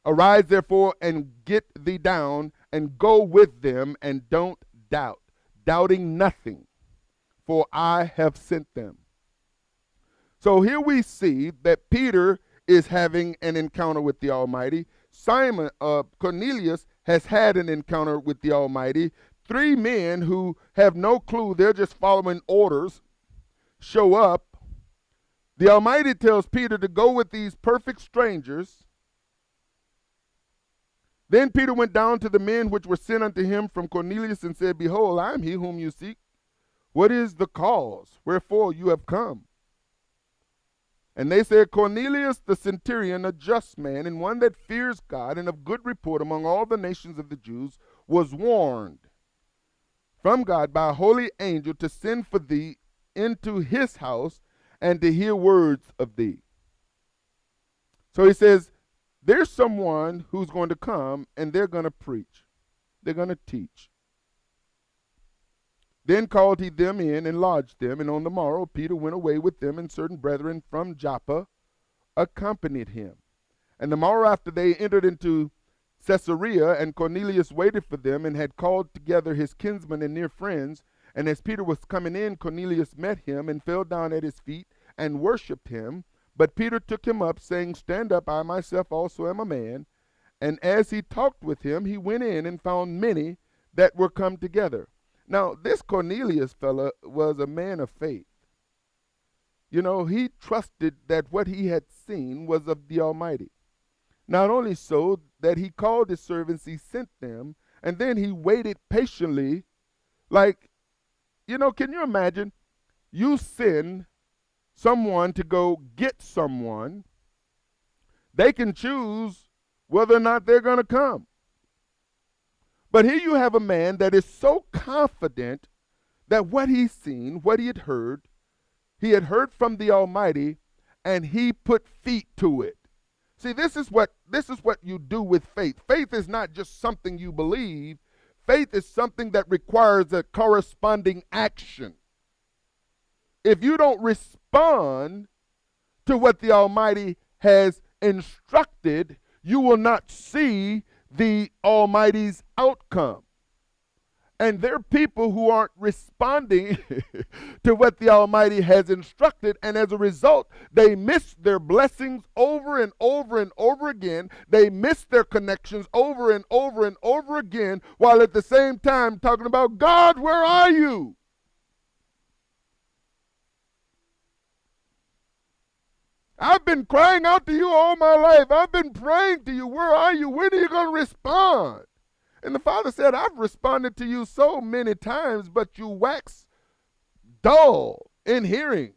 Arise therefore and get thee down and go with them, and don't doubt, doubting nothing, for I have sent them. So here we see that Peter is having an encounter with the Almighty. Cornelius has had an encounter with the Almighty. 3 men who have no clue, they're just following orders, show up. The Almighty tells Peter to go with these perfect strangers. Then Peter went down to the men which were sent unto him from Cornelius and said, behold, I am he whom you seek. What is the cause wherefore you have come? And they said, Cornelius the centurion, a just man, and one that fears God, and of good report among all the nations of the Jews, was warned from God by a holy angel to send for thee into his house and to hear words of thee. So he says, there's someone who's going to come and they're going to preach. They're going to teach. Then called he them in and lodged them, and on the morrow Peter went away with them, and certain brethren from Joppa accompanied him. And the morrow after they entered into Caesarea, and Cornelius waited for them, and had called together his kinsmen and near friends. And as Peter was coming in, Cornelius met him, and fell down at his feet, and worshipped him. But Peter took him up, saying, stand up, I myself also am a man. And as he talked with him, he went in and found many that were come together. Now, this Cornelius fella was a man of faith. You know, he trusted that what he had seen was of the Almighty. Not only so, that he called his servants, he sent them, and then he waited patiently. Like, you know, can you imagine? You send someone to go get someone. They can choose whether or not they're going to come. But here you have a man that is so confident that what he's seen, what he had heard from the Almighty, and he put feet to it. See, this is what you do with faith. Faith is not just something you believe. Faith is something that requires a corresponding action. If you don't respond to what the Almighty has instructed, you will not see the Almighty's outcome. And there are people who aren't responding to what the Almighty has instructed, and as a result, they miss their blessings over and over and over again. They miss their connections over and over and over again, while at the same time talking about, God, where are you? I've been crying out to you all my life. I've been praying to you. Where are you? When are you going to respond? And the Father said, I've responded to you so many times, but you wax dull in hearing.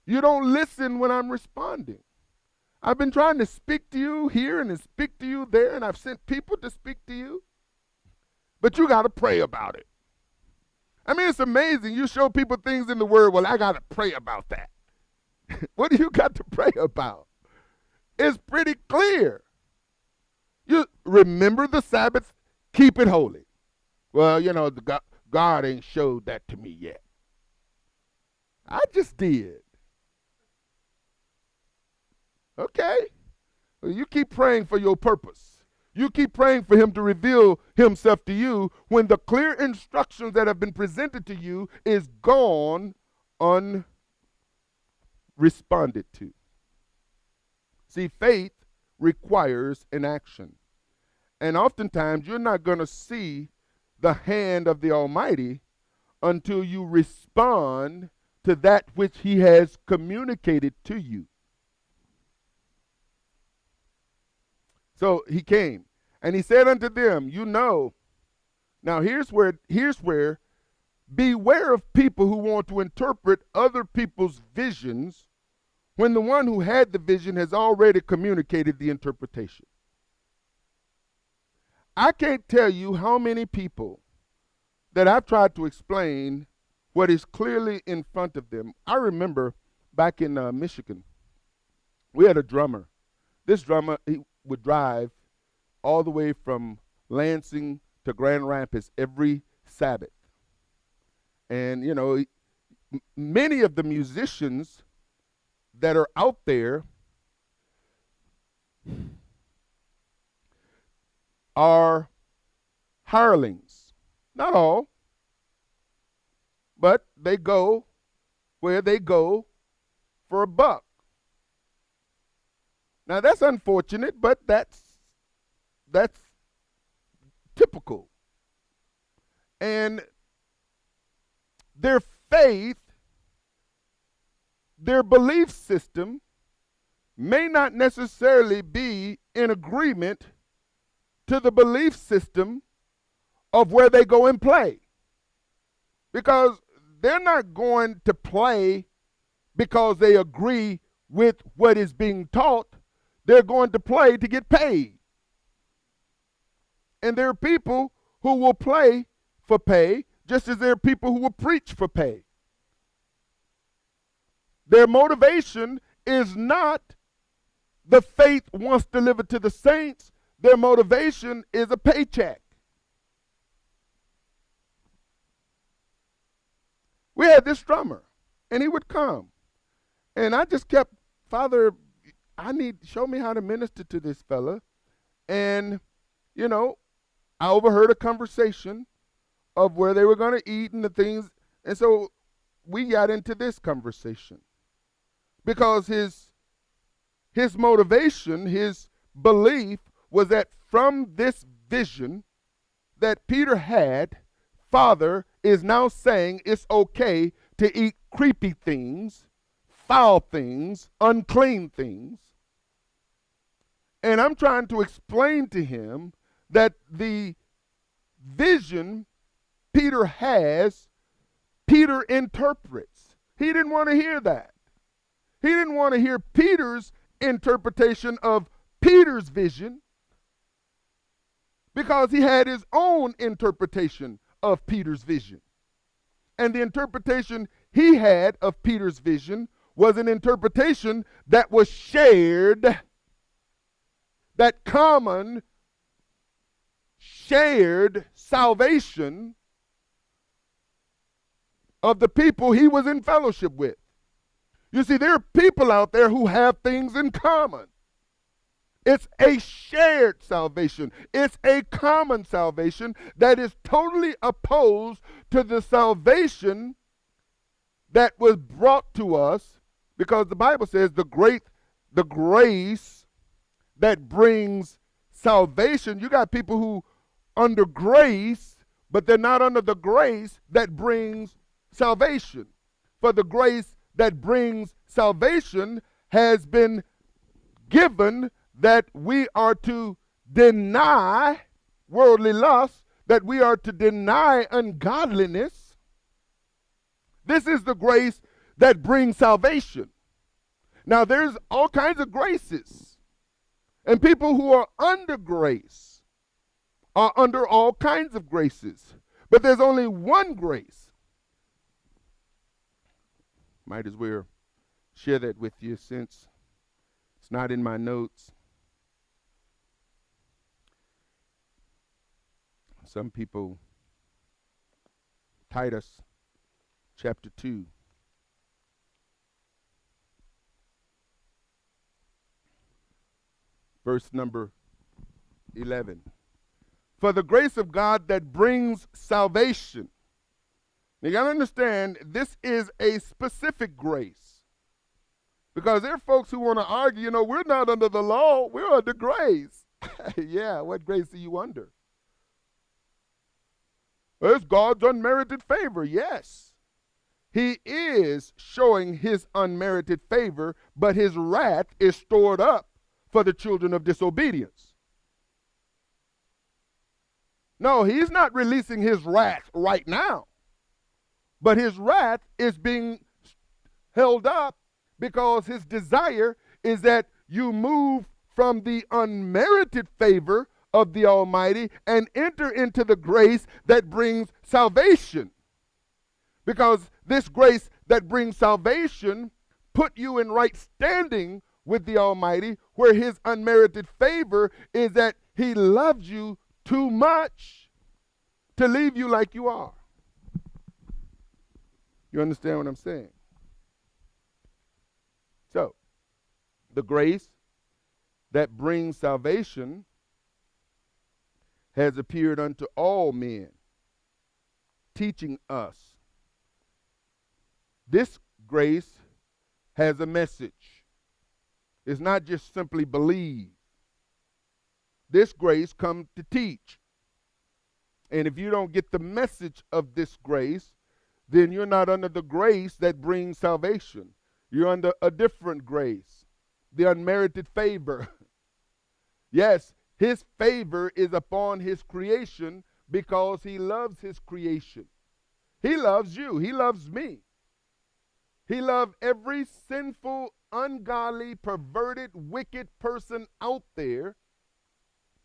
You don't listen when I'm responding. I've been trying to speak to you here and to speak to you there, and I've sent people to speak to you, but you got to pray about it. I mean, it's amazing. You show people things in the Word, well, I got to pray about that. What do you got to pray about? It's pretty clear. You remember the Sabbath, keep it holy. Well, you know, God ain't showed that to me yet. I just did. Okay. Well, you keep praying for your purpose. You keep praying for him to reveal himself to you when the clear instructions that have been presented to you is gone unresponded to. See, faith requires an action. And oftentimes you're not going to see the hand of the Almighty until you respond to that which he has communicated to you. So he came, and he said unto them, now here's where beware of people who want to interpret other people's visions when the one who had the vision has already communicated the interpretation. I can't tell you how many people that I've tried to explain what is clearly in front of them. I remember back in Michigan, we had a drummer. This drummer, he would drive all the way from Lansing to Grand Rapids every Sabbath. And, many of the musicians that are out there are hirelings. Not all, but they go where they go for a buck. Now that's unfortunate, but that's typical. And their faith, their belief system may not necessarily be in agreement to the belief system of where they go and play. Because they're not going to play because they agree with what is being taught. They're going to play to get paid. And there are people who will play for pay, just as there are people who will preach for pay. Their motivation is not the faith once delivered to the saints. Their motivation is a paycheck. We had this drummer, and he would come. And I just kept, Father, show me how to minister to this fella. And, I overheard a conversation of where they were going to eat and the things. And so we got into this conversation. Because his motivation, his belief was that from this vision that Peter had, Father is now saying it's okay to eat creepy things, foul things, unclean things. And I'm trying to explain to him that the vision Peter has, Peter interprets. He didn't want to hear that. He didn't want to hear Peter's interpretation of Peter's vision because he had his own interpretation of Peter's vision. And the interpretation he had of Peter's vision was an interpretation that was shared, that common shared salvation of the people he was in fellowship with. You see, there are people out there who have things in common. It's a shared salvation. It's a common salvation that is totally opposed to the salvation that was brought to us, because the Bible says the grace that brings salvation. You got people who under grace, but they're not under the grace that brings salvation. For the grace that brings salvation has been given that we are to deny worldly lust, that we are to deny ungodliness. This is the grace that brings salvation. Now, there's all kinds of graces. And people who are under grace are under all kinds of graces. But there's only one grace. Might as well share that with you since it's not in my notes. Some people, Titus chapter 2. Verse number 11. For the grace of God that brings salvation. Now you got to understand, this is a specific grace. Because there are folks who want to argue, we're not under the law, we're under grace. Yeah, what grace are you under? Well, it's God's unmerited favor. Yes. He is showing his unmerited favor, but his wrath is stored up for the children of disobedience. No, he's not releasing his wrath right now. But his wrath is being held up because his desire is that you move from the unmerited favor of the Almighty and enter into the grace that brings salvation. Because this grace that brings salvation put you in right standing with the Almighty, where his unmerited favor is that he loves you too much to leave you like you are. You understand what I'm saying? So, the grace that brings salvation has appeared unto all men, teaching us. This grace has a message. It's not just simply believe. This grace comes to teach. And if you don't get the message of this grace, then you're not under the grace that brings salvation. You're under a different grace, the unmerited favor. Yes, his favor is upon his creation because he loves his creation. He loves you. He loves me. He loved every sinful, ungodly, perverted, wicked person out there.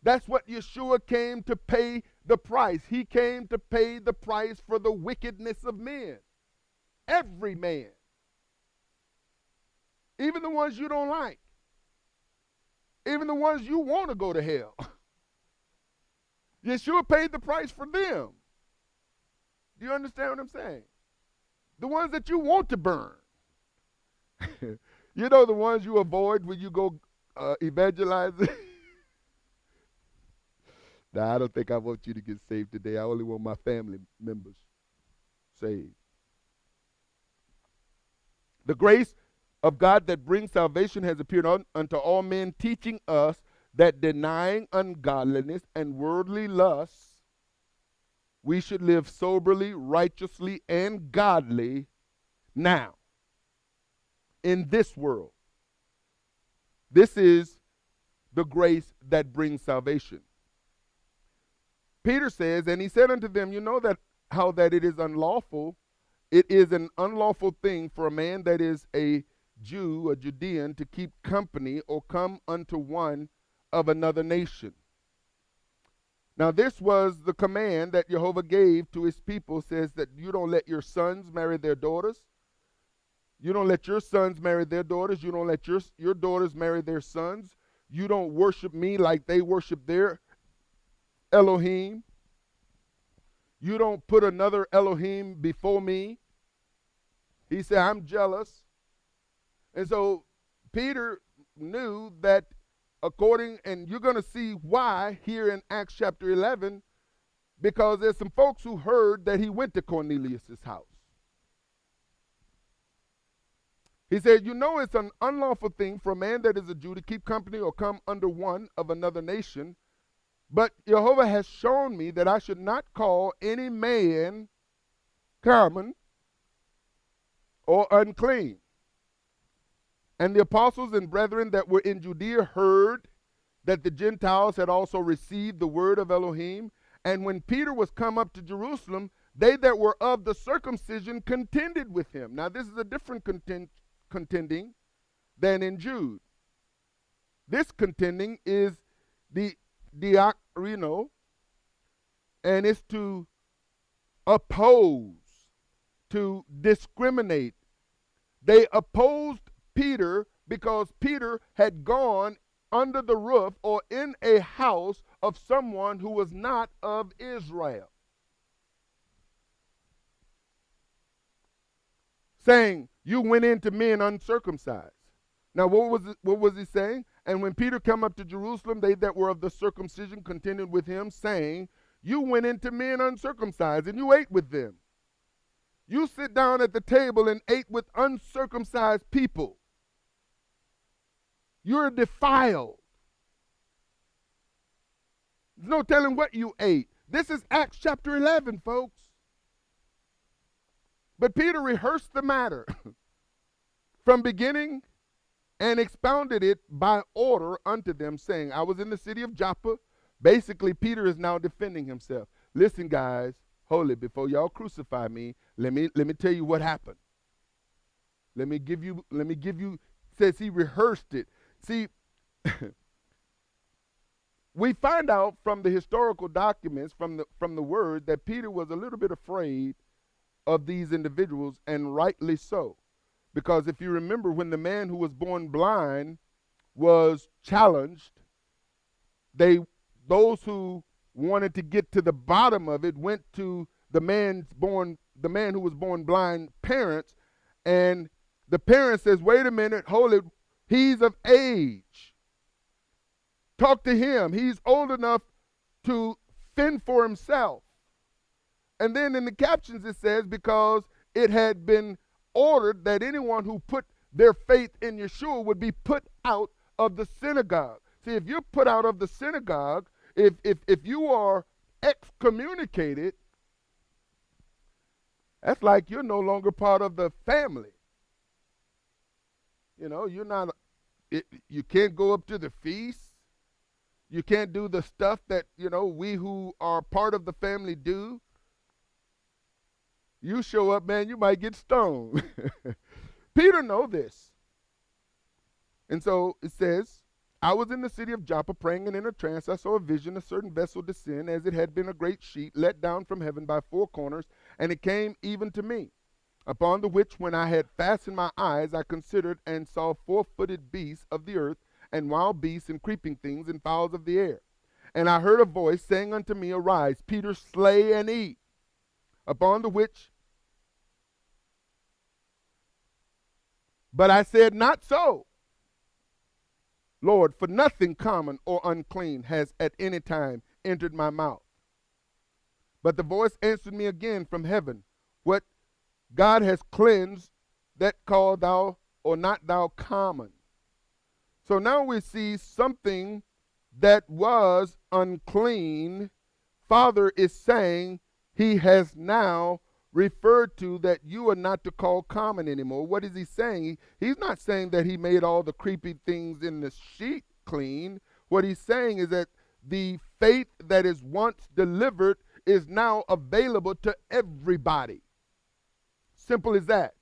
That's what Yeshua came to pay the price. He came to pay the price for the wickedness of men. Every man. Even the ones you don't like. Even the ones you want to go to hell. Yeshua paid the price for them. Do you understand what I'm saying? The ones that you want to burn. You know, the ones you avoid when you go evangelizing. Now, I don't think I want you to get saved today. I only want my family members saved. The grace of God that brings salvation has appeared unto all men, teaching us that denying ungodliness and worldly lusts, we should live soberly, righteously, and godly now, in this world. This is the grace that brings salvation. Peter says, and he said unto them, you know that how that it is unlawful, it is an unlawful thing for a man that is a Jew, a Judean, to keep company or come unto one of another nation. Now this was the command that Jehovah gave to his people, says that you don't let your sons marry their daughters. You don't let your sons marry their daughters. You don't let your daughters marry their sons. You don't worship me like they worship their Elohim. You don't put another Elohim before me. He said, I'm jealous. And so Peter knew that according, and you're going to see why here in Acts chapter 11, because there's some folks who heard that he went to Cornelius' house. He said, you know it's an unlawful thing for a man that is a Jew to keep company or come under one of another nation, but Jehovah has shown me that I should not call any man common or unclean. And the apostles and brethren that were in Judea heard that the Gentiles had also received the word of Elohim. And when Peter was come up to Jerusalem, they that were of the circumcision contended with him. Now this is a different contending than in Jude. This contending is the diakrino, and it's to oppose, to discriminate. They opposed Peter because Peter had gone under the roof or in a house of someone who was not of Israel, saying, you went into men uncircumcised. Now what was he saying? And when Peter came up to Jerusalem, they that were of the circumcision contended with him, saying, you went into men uncircumcised, and you ate with them. You sit down at the table and ate with uncircumcised people. You're defiled. There's no telling what you ate. This is Acts chapter 11, folks. But Peter rehearsed the matter from beginning and expounded it by order unto them, saying, I was in the city of Joppa, Basically, Peter is now defending himself. Listen, guys, hold it. Before y'all crucify me, let me tell you what happened. Let me give you, says he rehearsed it. See, we find out from the historical documents, from the word, that Peter was a little bit afraid of these individuals, and rightly so. Because if you remember, when the man who was born blind was challenged, those who wanted to get to the bottom of it went to the man who was born blind parents, and the parent says, wait a minute, hold it, he's of age. Talk to him. He's old enough to fend for himself. And then in the captions it says, because it had been ordered that anyone who put their faith in Yeshua would be put out of the synagogue. See, if you're put out of the synagogue, if you are excommunicated, that's like you're no longer part of the family. You know, you're not, you can't go up to the feast. You can't do the stuff that, you know, we who are part of the family do. You show up, man, you might get stoned. Peter know this. And so it says, I was in the city of Joppa praying, and in a trance I saw a vision, a certain vessel descend, as it had been a great sheet, let down from heaven by four corners, and it came even to me. Upon the which, when I had fastened my eyes, I considered and saw four-footed beasts of the earth, and wild beasts, and creeping things, and fowls of the air. And I heard a voice saying unto me, Arise, Peter, slay and eat. Upon the which, but I said, Not so, Lord, for nothing common or unclean has at any time entered my mouth. But the voice answered me again from heaven, What God has cleansed, that call thou or not thou common. So now we see something that was unclean. Father is saying he has now referred to that you are not to call common anymore. What is he saying? He's not saying that he made all the creepy things in the sheet clean. What he's saying is that the faith that is once delivered is now available to everybody. Simple as that.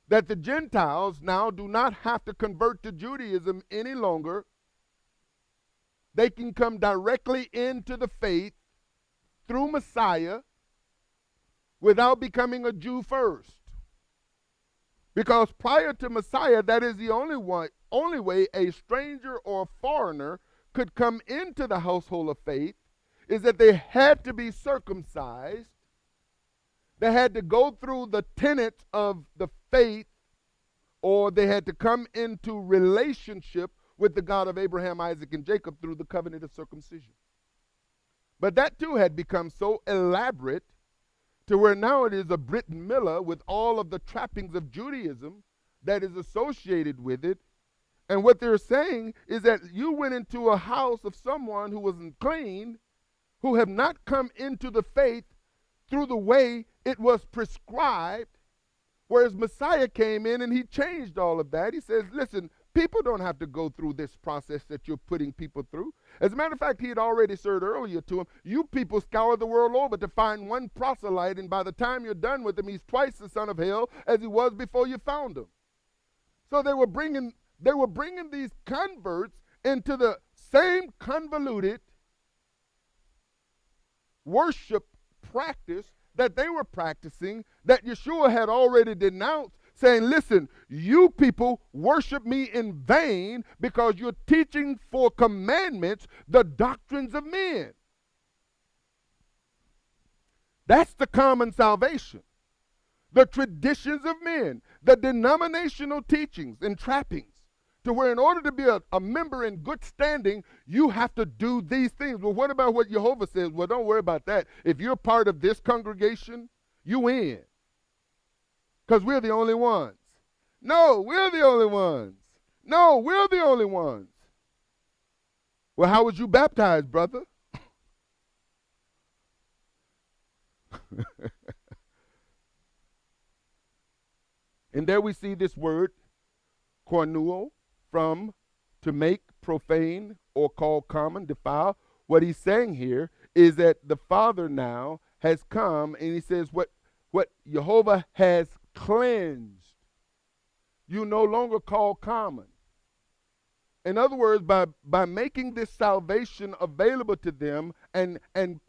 That the Gentiles now do not have to convert to Judaism any longer. They can come directly into the faith through Messiah without becoming a Jew first. Because prior to Messiah, that is the only way a stranger or a foreigner could come into the household of faith, is that they had to be circumcised. They had to go through the tenets of the faith, or they had to come into relationship with the God of Abraham, Isaac, and Jacob through the covenant of circumcision. But that too had become so elaborate to where now it is a Brit Miller with all of the trappings of Judaism that is associated with it. And what they're saying is that you went into a house of someone who wasn't clean, who have not come into the faith through the way it was prescribed, whereas Messiah came in and he changed all of that. He says, listen, people don't have to go through this process that you're putting people through. As a matter of fact, he had already said earlier to him, you people scour the world over to find one proselyte, and by the time you're done with him, he's twice the son of hell as he was before you found him. So they were bringing these converts into the same convoluted worship practice that they were practicing, that Yeshua had already denounced, saying, listen, you people worship me in vain because you're teaching for commandments the doctrines of men. That's the common salvation. The traditions of men, the denominational teachings and trappings, to where in order to be a member in good standing, you have to do these things. Well, what about what Jehovah says? Well, don't worry about that. If you're part of this congregation, you in. Because we're the only ones. No, we're the only ones. No, we're the only ones. Well, how was you baptized, brother? And there we see this word, koinuo, from to make profane or call common, defile. What he's saying here is that the Father now has come, and he says what Jehovah has cleansed, you no longer call common. In other words, by making this salvation available to them, and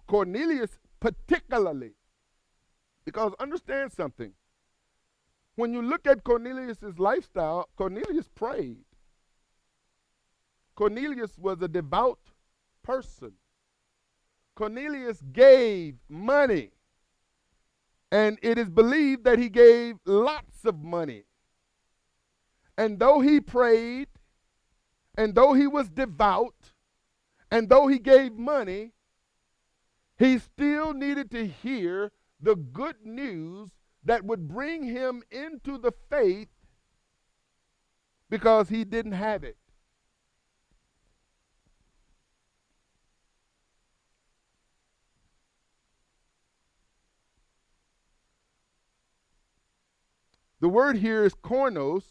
Cornelius particularly, because understand something. When you look at Cornelius' lifestyle, Cornelius prayed. Cornelius was a devout person. Cornelius gave money. And it is believed that he gave lots of money. And though he prayed, and though he was devout, and though he gave money, he still needed to hear the good news that would bring him into the faith, because he didn't have it. The word here is koinos,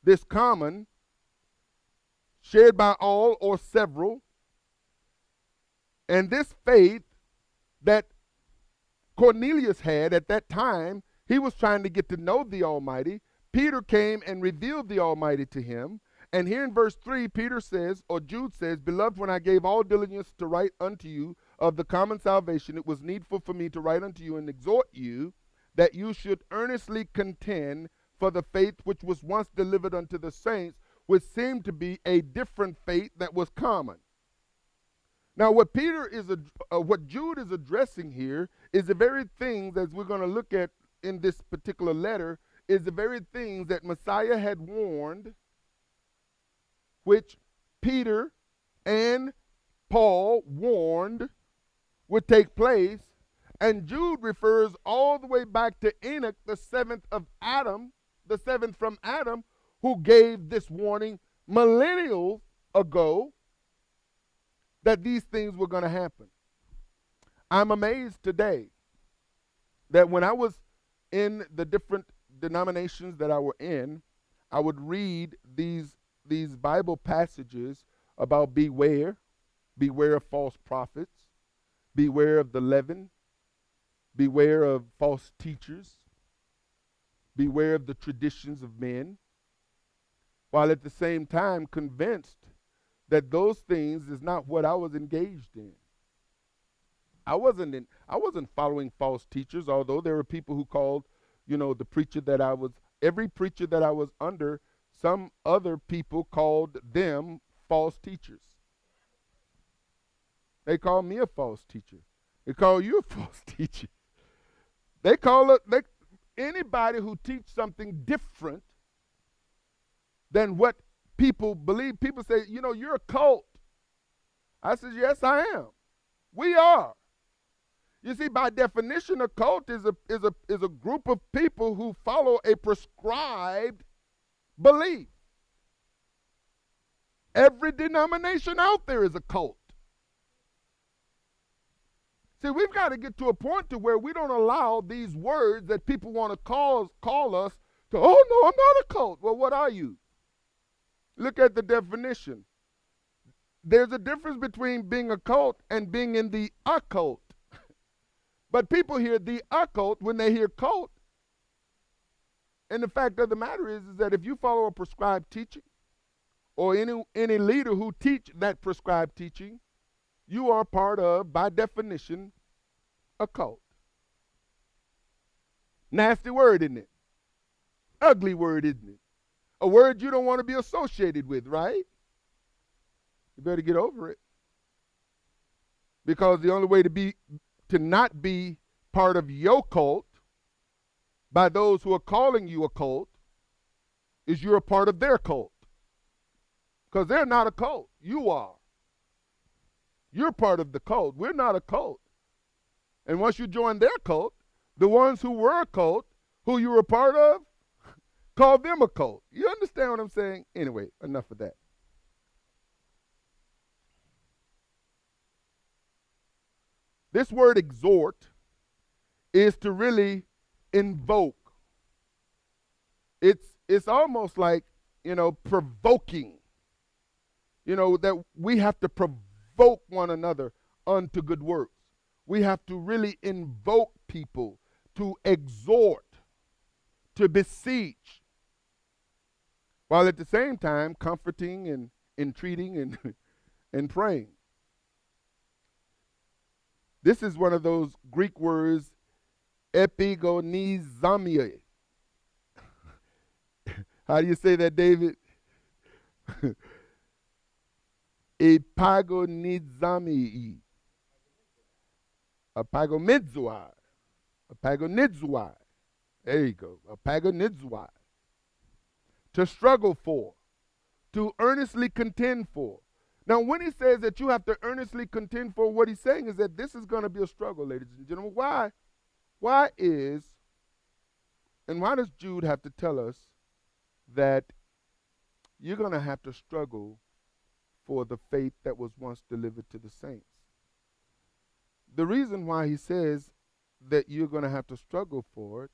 this common, shared by all or several. And this faith that Cornelius had at that time, he was trying to get to know the Almighty. Peter came and revealed the Almighty to him. And here in verse 3, Peter says, or Jude says, "Beloved, when I gave all diligence to write unto you of the common salvation, it was needful for me to write unto you and exhort you that you should earnestly contend for the faith which was once delivered unto the saints," which seemed to be a different faith that was common. Now, what Jude is addressing here is the very things, as we're going to look at in this particular letter, is the very things that Messiah had warned, which Peter and Paul warned would take place. And Jude refers all the way back to Enoch, the seventh from Adam, who gave this warning millennials ago that these things were going to happen. I'm amazed today that when I was in the different denominations that I were in, I would read these Bible passages about beware of false prophets, beware of the leaven, beware of false teachers, beware of the traditions of men, while at the same time convinced that those things is not what I was engaged in. I wasn't following false teachers, although there were people who called, the preacher that I was, every preacher that I was under, some other people called them false teachers. They call me a false teacher. They call you a false teacher. They call anybody who teach something different than what people believe. People say, you're a cult. I said, yes, I am. We are. You see, by definition, a cult is a group of people who follow a prescribed belief. Every denomination out there is a cult. See, we've got to get to a point to where we don't allow these words that people want to call us to, oh, no, I'm not a cult. Well, what are you? Look at the definition. There's a difference between being a cult and being in the occult. But people hear the occult when they hear cult. And the fact of the matter is that if you follow a prescribed teaching, or any leader who teach that prescribed teaching, you are part of, by definition, a cult. Nasty word, isn't it? Ugly word, isn't it? A word you don't want to be associated with, right? You better get over it. Because the only way to not be part of your cult by those who are calling you a cult is you're a part of their cult. Because they're not a cult. You are. You're part of the cult. We're not a cult. And once you join their cult, the ones who were a cult, who you were a part of, call them a cult. You understand what I'm saying? Anyway, enough of that. This word exhort is to really invoke. It's almost like, provoking. that we have to provoke one another unto good works. We have to really invoke people, to exhort, to beseech, while at the same time comforting and entreating and, and praying. This is one of those Greek words, epigonizomai. How do you say that, David? Epagonizomai. Apagomizoi. Apagonizoi. There you go. Apagonizoi. To struggle for. To earnestly contend for. Now, when he says that you have to earnestly contend for, what he's saying is that this is going to be a struggle, ladies and gentlemen. Why does Jude have to tell us that you're going to have to struggle for the faith that was once delivered to the saints? The reason why he says that you're going to have to struggle for it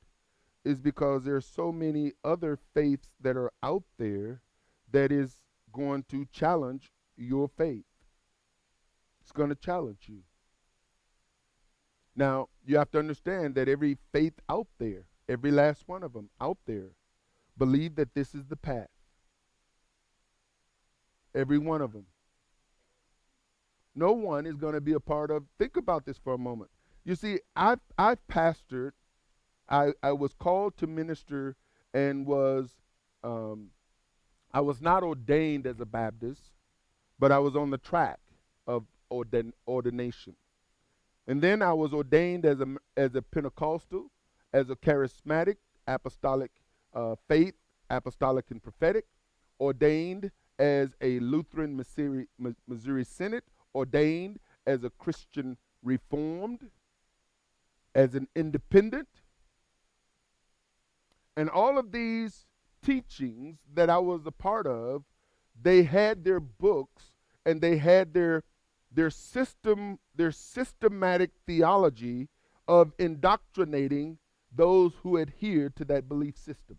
is because there are so many other faiths that are out there that is going to challenge your faith. It's going to challenge you. Now, you have to understand that every faith out there, every last one of them out there, believe that this is the path. Every one of them. No one is going to be a part of. Think about this for a moment. You see, I've pastored. I was called to minister and I was not ordained as a Baptist, but I was on the track of ordination. And then I was ordained as a Pentecostal, as a charismatic, apostolic faith, apostolic and prophetic, ordained as a Lutheran Missouri Synod, ordained as a Christian Reformed, as an independent. And all of these teachings that I was a part of, they had their books and they had their systematic theology of indoctrinating those who adhere to that belief system.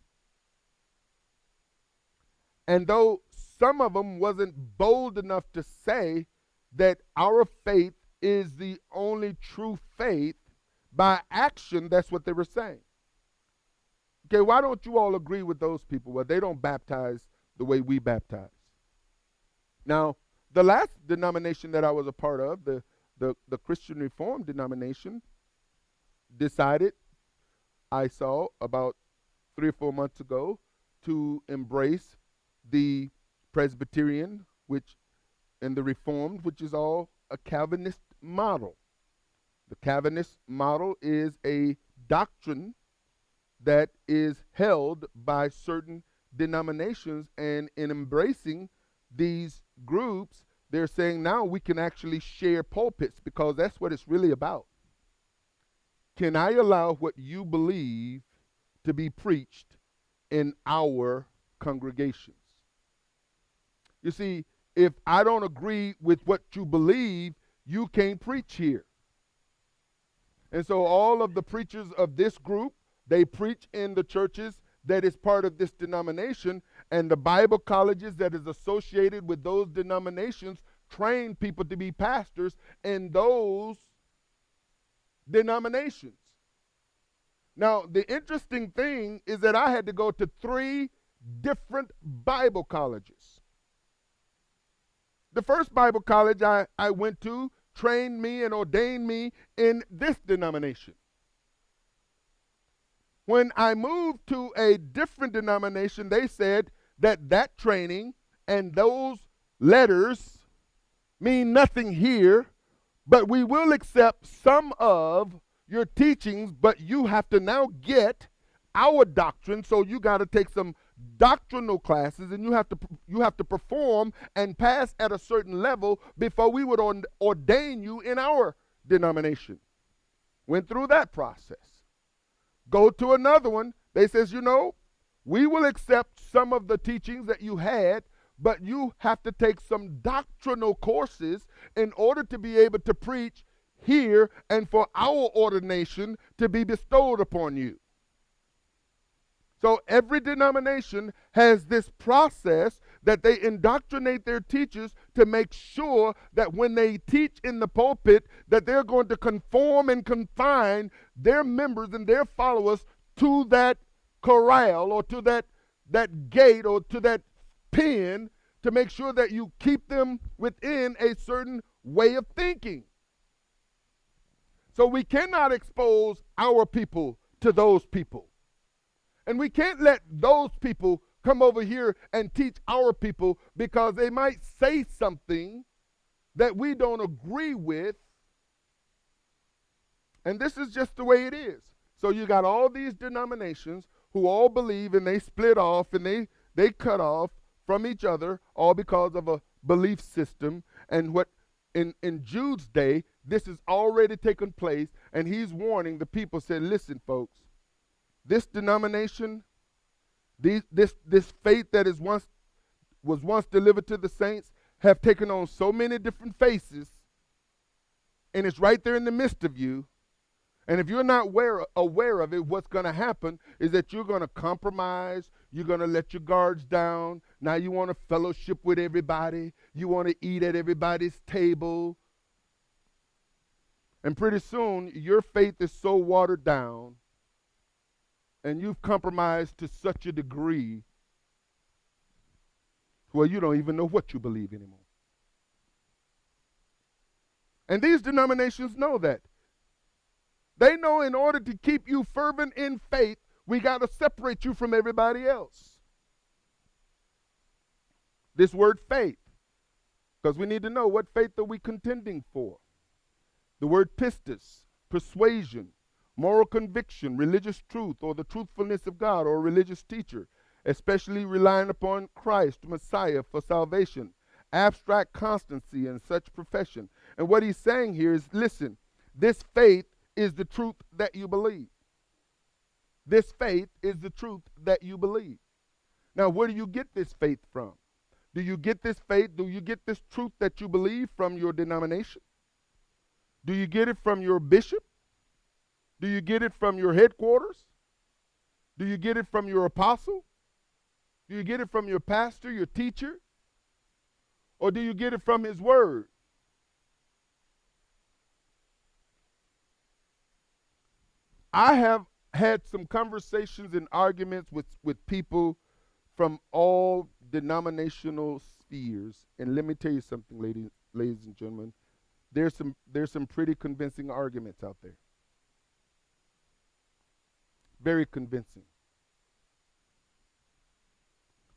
And though some of them wasn't bold enough to say that our faith is the only true faith, by action, that's what they were saying. Okay, why don't you all agree with those people? Well, they don't baptize the way we baptize. Now, the last denomination that I was a part of, the Christian Reformed denomination, decided, I saw about 3 or 4 months ago, to embrace the Presbyterian, and the Reformed, which is all a Calvinist model. The Calvinist model is a doctrine that is held by certain denominations, and in embracing these groups, they're saying now we can actually share pulpits, because that's what it's really about. Can I allow what you believe to be preached in our congregations? You see, if I don't agree with what you believe, you can't preach here. And so all of the preachers of this group, they preach in the churches that is part of this denomination, and the Bible colleges that is associated with those denominations train people to be pastors in those denominations. Now, the interesting thing is that I had to go to 3 different Bible colleges. The first Bible college I went to trained me and ordained me in this denomination. When I moved to a different denomination, they said that training and those letters mean nothing here, but we will accept some of your teachings, but you have to now get our doctrine, so you got to take some doctrinal classes, and you have to perform and pass at a certain level before we would ordain you in our denomination. Went through that process. Go to another one. They says, we will accept some of the teachings that you had, but you have to take some doctrinal courses in order to be able to preach here and for our ordination to be bestowed upon you. So every denomination has this process that they indoctrinate their teachers to make sure that when they teach in the pulpit that they're going to conform and confine their members and their followers to that corral or to that gate or to that pen to make sure that you keep them within a certain way of thinking. So we cannot expose our people to those people. And we can't let those people come over here and teach our people because they might say something that we don't agree with. And this is just the way it is. So you got all these denominations who all believe, and they split off and they cut off from each other, all because of a belief system. And what in Jude's day, this has already taken place, and he's warning the people, said, listen, folks, this denomination, this faith that was once delivered to the saints have taken on so many different faces, and it's right there in the midst of you. And if you're not aware of it, what's going to happen is that you're going to compromise. You're going to let your guards down. Now you want to fellowship with everybody. You want to eat at everybody's table. And pretty soon, your faith is so watered down and you've compromised to such a degree where you don't even know what you believe anymore. And these denominations know that. They know in order to keep you fervent in faith, we got to separate you from everybody else. This word faith, because we need to know what faith are we contending for. The word pistis, persuasion, moral conviction, religious truth, or the truthfulness of God, or a religious teacher, especially relying upon Christ, Messiah, for salvation, abstract constancy in such profession. And what he's saying here is, listen, this faith is the truth that you believe. This faith is the truth that you believe. Now, where do you get this faith from? Do you get this faith, do you get this truth that you believe from your denomination? Do you get it from your bishop? Do you get it from your headquarters? Do you get it from your apostle? Do you get it from your pastor, your teacher? Or do you get it from his word? I have had some conversations and arguments with people from all denominational spheres. And let me tell you something, ladies and gentlemen. There's some pretty convincing arguments out there. Very convincing.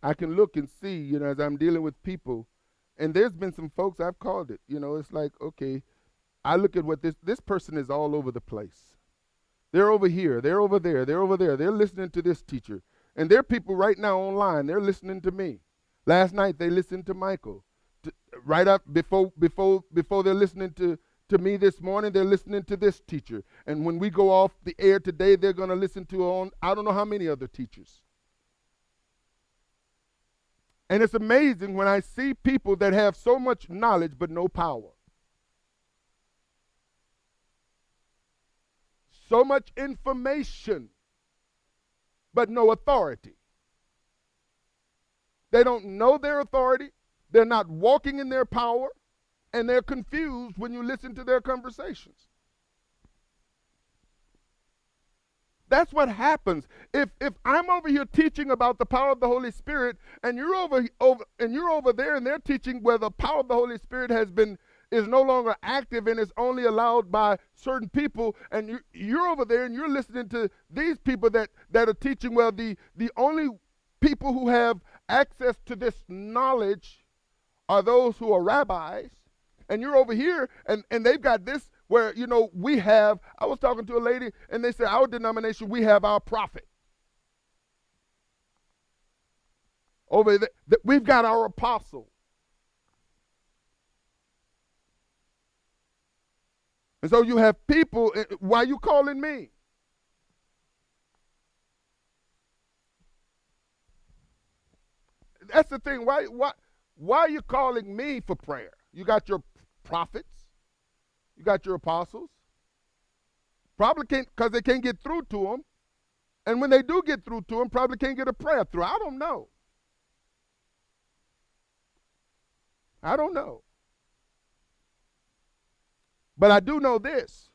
I can look and see, as I'm dealing with people, and there's been some folks I've called it. It's like, okay, I look at what this person is all over the place. They're over here, they're over there, they're over there. They're listening to this teacher. And there are people right now online, they're listening to me. Last night they listened to Michael. Right up before they're listening to me this morning, they're listening to this teacher. And when we go off the air today, they're going to listen to I don't know how many other teachers. And it's amazing when I see people that have so much knowledge but no power. So much information but no authority. They don't know their authority. They're not walking in their power, and they're confused when you listen to their conversations. That's what happens. If I'm over here teaching about the power of the Holy Spirit, and you're over there, and they're teaching where the power of the Holy Spirit is no longer active and is only allowed by certain people, and you're over there and you're listening to these people that are teaching, well, the only people who have access to this knowledge are those who are rabbis, and you're over here and they've got this where, I was talking to a lady and they said, our denomination, we have our prophet. Over there, we've got our apostle. And so you have people, why are you calling me? That's the thing. Why are you calling me for prayer? You got your prophets. You got your apostles. Probably can't, because they can't get through to them. And when they do get through to them, probably can't get a prayer through. I don't know. I don't know. But I do know this.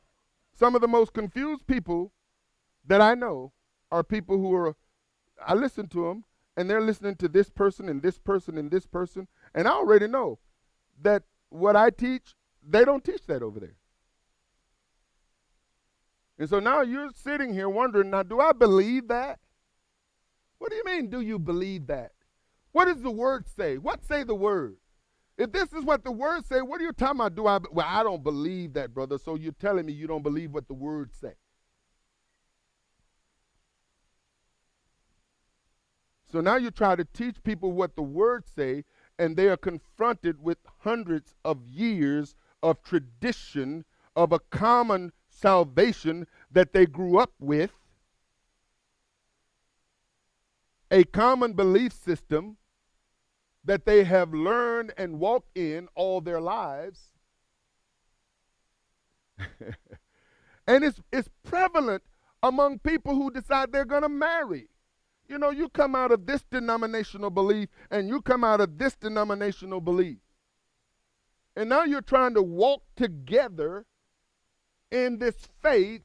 Some of the most confused people that I know are people who are, I listen to them, and they're listening to this person and this person and this person, and I already know that what I teach, they don't teach that over there. And so now you're sitting here wondering, now do I believe that? What do you mean, do you believe that? What does the word say? What say the word? If this is what the word say, what are you talking about? Well, I don't believe that, brother, so you're telling me you don't believe what the word say. So now you try to teach people what the word say, and they are confronted with hundreds of years of tradition of a common salvation that they grew up with, a common belief system that they have learned and walked in all their lives. And it's prevalent among people who decide they're going to marry. You know, you come out of this denominational belief and you come out of this denominational belief. And now you're trying to walk together in this faith.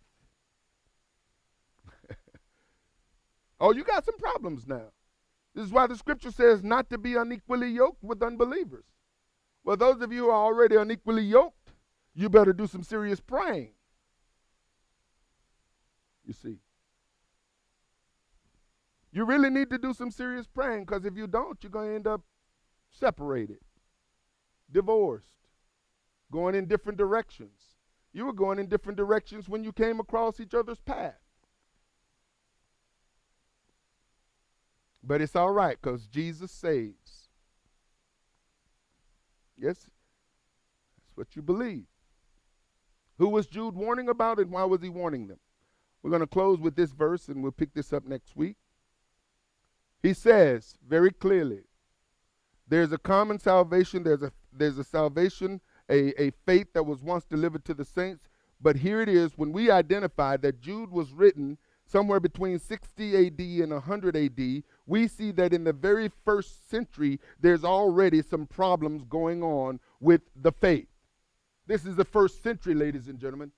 Oh, you got some problems now. This is why the scripture says not to be unequally yoked with unbelievers. Well, those of you who are already unequally yoked, you better do some serious praying. You see. You really need to do some serious praying, because if you don't, you're going to end up separated, divorced, going in different directions. You were going in different directions when you came across each other's path. But it's all right, because Jesus saves. Yes, that's what you believe. Who was Jude warning about, and why was he warning them? We're going to close with this verse, and we'll pick this up next week. He says very clearly, there's a common salvation, there's a salvation, a faith that was once delivered to the saints, but here it is, when we identify that Jude was written somewhere between 60 AD and 100 AD, we see that in the very first century, there's already some problems going on with the faith. This is the first century, ladies and gentlemen.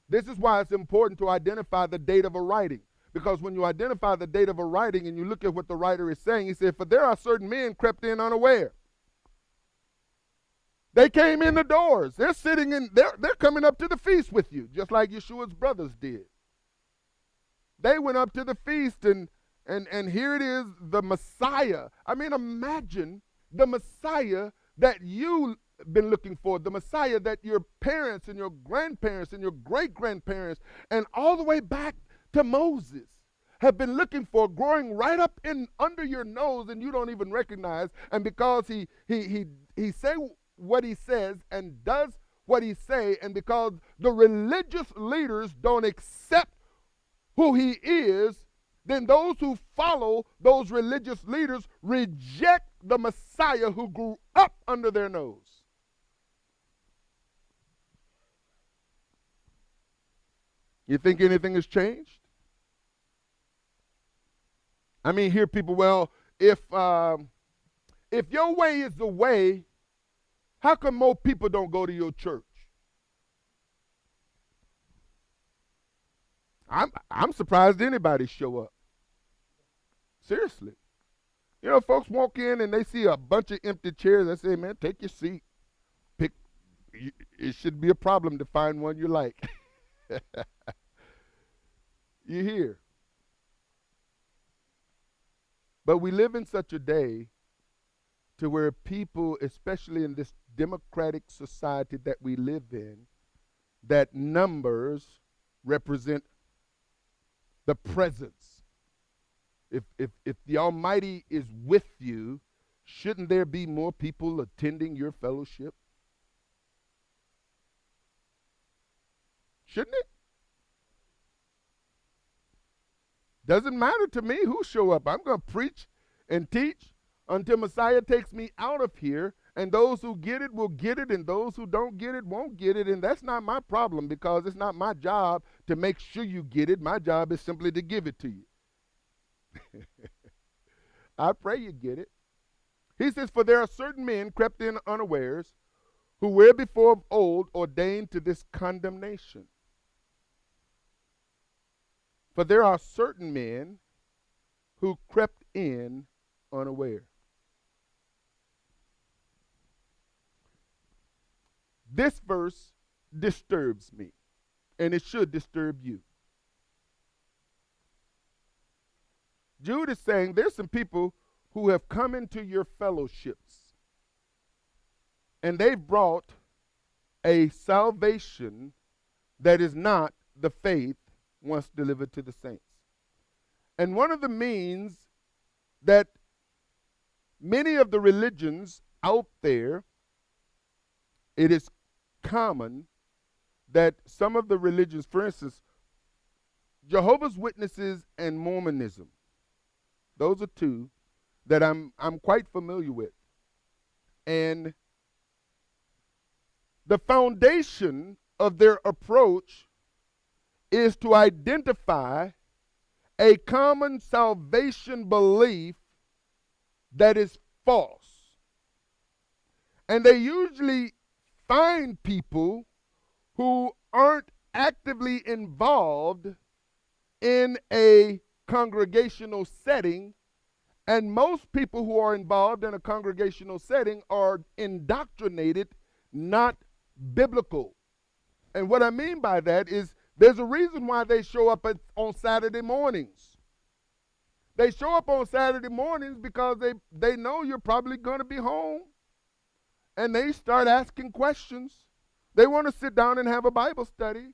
This is why it's important to identify the date of a writing. Because when you identify the date of a writing and you look at what the writer is saying, he said, for there are certain men crept in unaware. They came in the doors. They're sitting in, they're coming up to the feast with you, just like Yeshua's brothers did. They went up to the feast, and here it is, the Messiah. I mean, imagine the Messiah that you've been looking for, the Messiah that your parents and your grandparents and your great-grandparents and all the way back to Moses have been looking for, growing right up in under your nose, and you don't even recognize. And because he say what he says and does what he say, and because the religious leaders don't accept who he is, then those who follow those religious leaders reject the Messiah who grew up under their nose. You think anything has changed? I mean, hear people, well, if your way is the way, how come more people don't go to your church? I'm surprised anybody show up. Seriously. You know, folks walk in and they see a bunch of empty chairs. They say, man, take your seat. It should be a problem to find one you like. You hear? But we live in such a day to where people, especially in this democratic society that we live in, that numbers represent the presence. If the Almighty is with you, shouldn't there be more people attending your fellowship? Shouldn't it? Doesn't matter to me who show up. I'm going to preach and teach until Messiah takes me out of here, and those who get it will get it, and those who don't get it won't get it, and that's not my problem, because it's not my job to make sure you get it. My job is simply to give it to you. I pray you get it. He says, for there are certain men crept in unawares, who were before of old ordained to this condemnation. For there are certain men who crept in unaware. This verse disturbs me, and it should disturb you. Jude is saying there's some people who have come into your fellowships, and they've brought a salvation that is not the faith once delivered to the saints. And one of the means that many of the religions out there, it is common that some of the religions, for instance, Jehovah's Witnesses and Mormonism, those are two that I'm quite familiar with. And the foundation of their approach is to identify a common salvation belief that is false. And they usually find people who aren't actively involved in a congregational setting, and most people who are involved in a congregational setting are indoctrinated, not biblical. And what I mean by that is there's a reason why they show up on Saturday mornings. They show up on Saturday mornings because they know you're probably going to be home, and they start asking questions. They want to sit down and have a Bible study,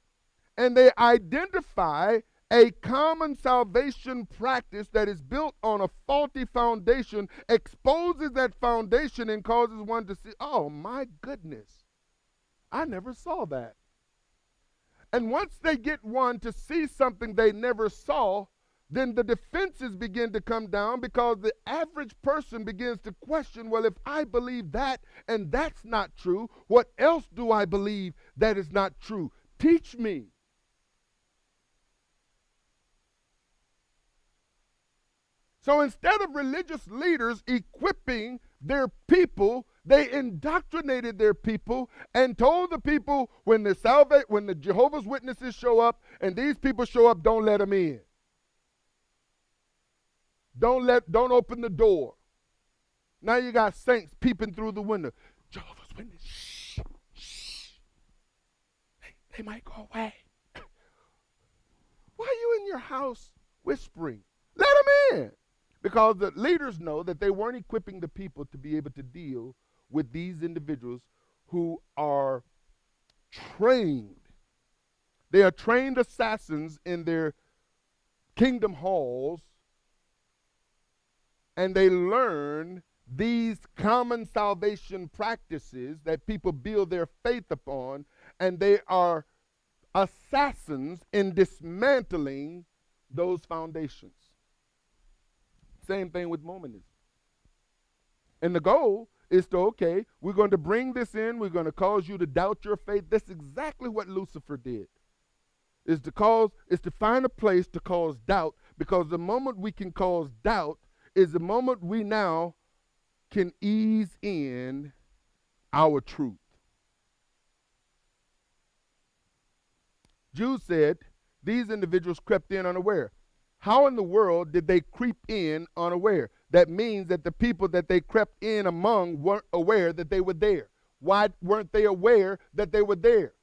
and they identify a common salvation practice that is built on a faulty foundation, exposes that foundation, and causes one to see, oh my goodness, I never saw that. And once they get one to see something they never saw, then the defenses begin to come down, because the average person begins to question, well, if I believe that and that's not true, what else do I believe that is not true? Teach me. So instead of religious leaders equipping their people, they indoctrinated their people and told the people, when the Jehovah's Witnesses show up and these people show up, don't let them in. Don't open the door. Now you got saints peeping through the window. Jehovah's Witnesses, shh, shh. They might go away. Why are you in your house whispering? Let them in. Because the leaders know that they weren't equipping the people to be able to deal with these individuals who are trained. They are trained assassins in their kingdom halls, and they learn these common salvation practices that people build their faith upon, and they are assassins in dismantling those foundations. Same thing with Mormonism. And the goal is to, okay, we're going to bring this in, we're going to cause you to doubt your faith. That's exactly what Lucifer did. Is to find a place to cause doubt, because the moment we can cause doubt is the moment we now can ease in our truth. Jude said these individuals crept in unaware. How in the world did they creep in unaware? That means that the people that they crept in among weren't aware that they were there. Why weren't they aware that they were there?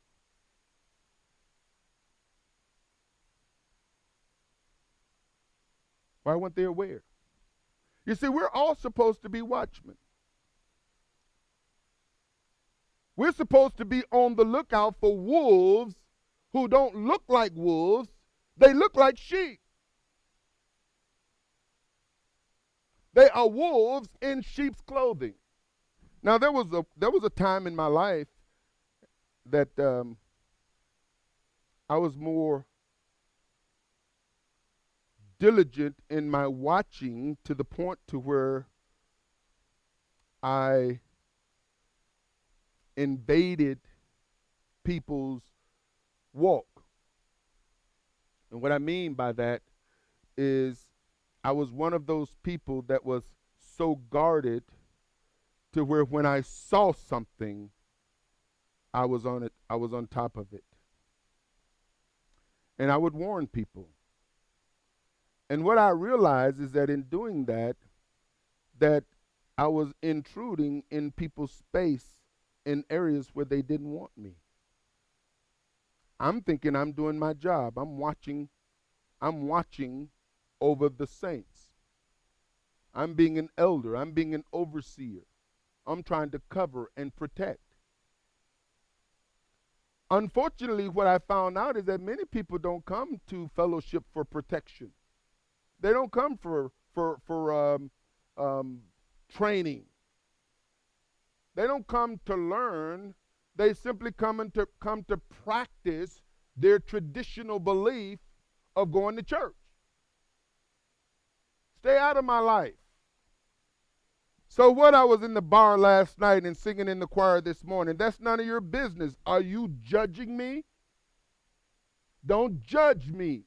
Why weren't they aware? You see, we're all supposed to be watchmen. We're supposed to be on the lookout for wolves who don't look like wolves. They look like sheep. They are wolves in sheep's clothing. Now, there was a time in my life that I was more diligent in my watching, to the point to where I invaded people's walk. And what I mean by that is I was one of those people that was so guarded to where when I saw something, I was on it. I was on top of it. And I would warn people. And what I realized is that in doing that, that I was intruding in people's space in areas where they didn't want me. I'm thinking I'm doing my job. I'm watching over the saints. I'm being an elder. I'm being an overseer. I'm trying to cover and protect. Unfortunately, what I found out is that many people don't come to fellowship for protection. They don't come for training. They don't come to learn. They simply come to practice their traditional belief of going to church. Stay out of my life. So what, I was in the bar last night and singing in the choir this morning, that's none of your business. Are you judging me? Don't judge me.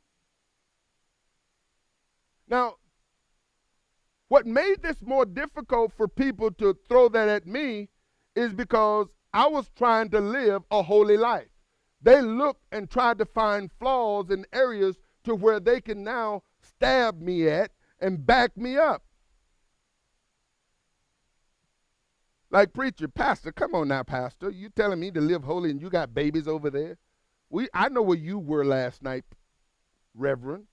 Now, what made this more difficult for people to throw that at me is because I was trying to live a holy life. They looked and tried to find flaws in areas to where they can now stab me at and back me up. Like, preacher, pastor, come on now, pastor. You telling me to live holy and you got babies over there? I know where you were last night, Reverend.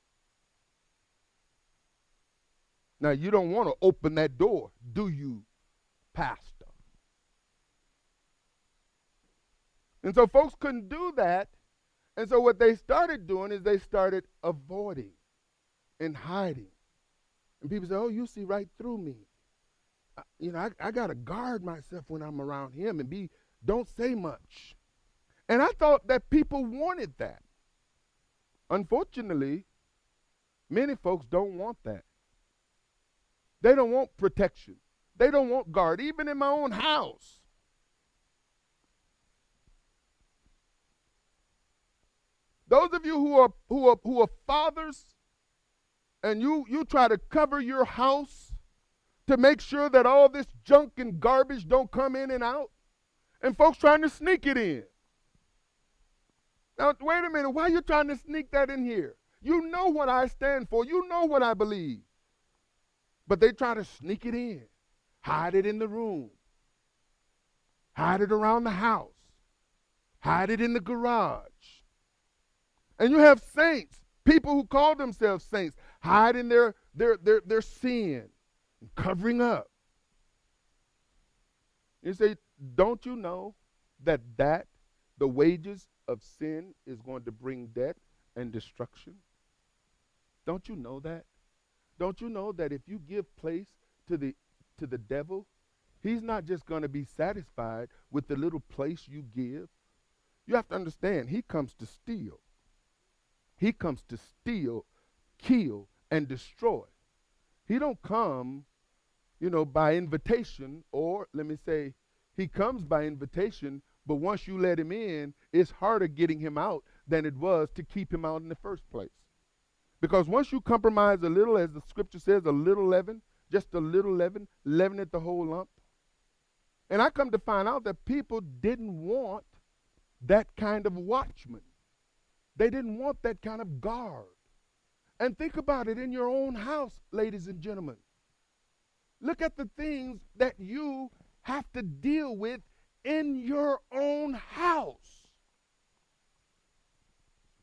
Now, you don't want to open that door, do you, pastor? And so folks couldn't do that. And so what they started doing is they started avoiding and hiding. And people say, oh, you see right through me. I got to guard myself when I'm around him and don't say much. And I thought that people wanted that. Unfortunately, many folks don't want that. They don't want protection. They don't want guard, even in my own house. Those of you who are fathers, and you try to cover your house to make sure that all this junk and garbage don't come in and out, and folks trying to sneak it in. Now, wait a minute, why are you trying to sneak that in here? You know what I stand for. You know what I believe. But they try to sneak it in, hide it in the room, hide it around the house, hide it in the garage. And you have saints, people who call themselves saints, hiding their sin, and covering up. You say, don't you know that the wages of sin is going to bring death and destruction? Don't you know that? Don't you know that if you give place to the devil, he's not just going to be satisfied with the little place you give. You have to understand, he comes to steal. He comes to steal, kill, and destroy. He don't come, by invitation, or let me say, he comes by invitation, but once you let him in, it's harder getting him out than it was to keep him out in the first place. Because once you compromise a little, as the scripture says, a little leaven, just a little leaven, leaven it the whole lump. And I come to find out that people didn't want that kind of watchman. They didn't want that kind of guard. And think about it in your own house, ladies and gentlemen. Look at the things that you have to deal with in your own house.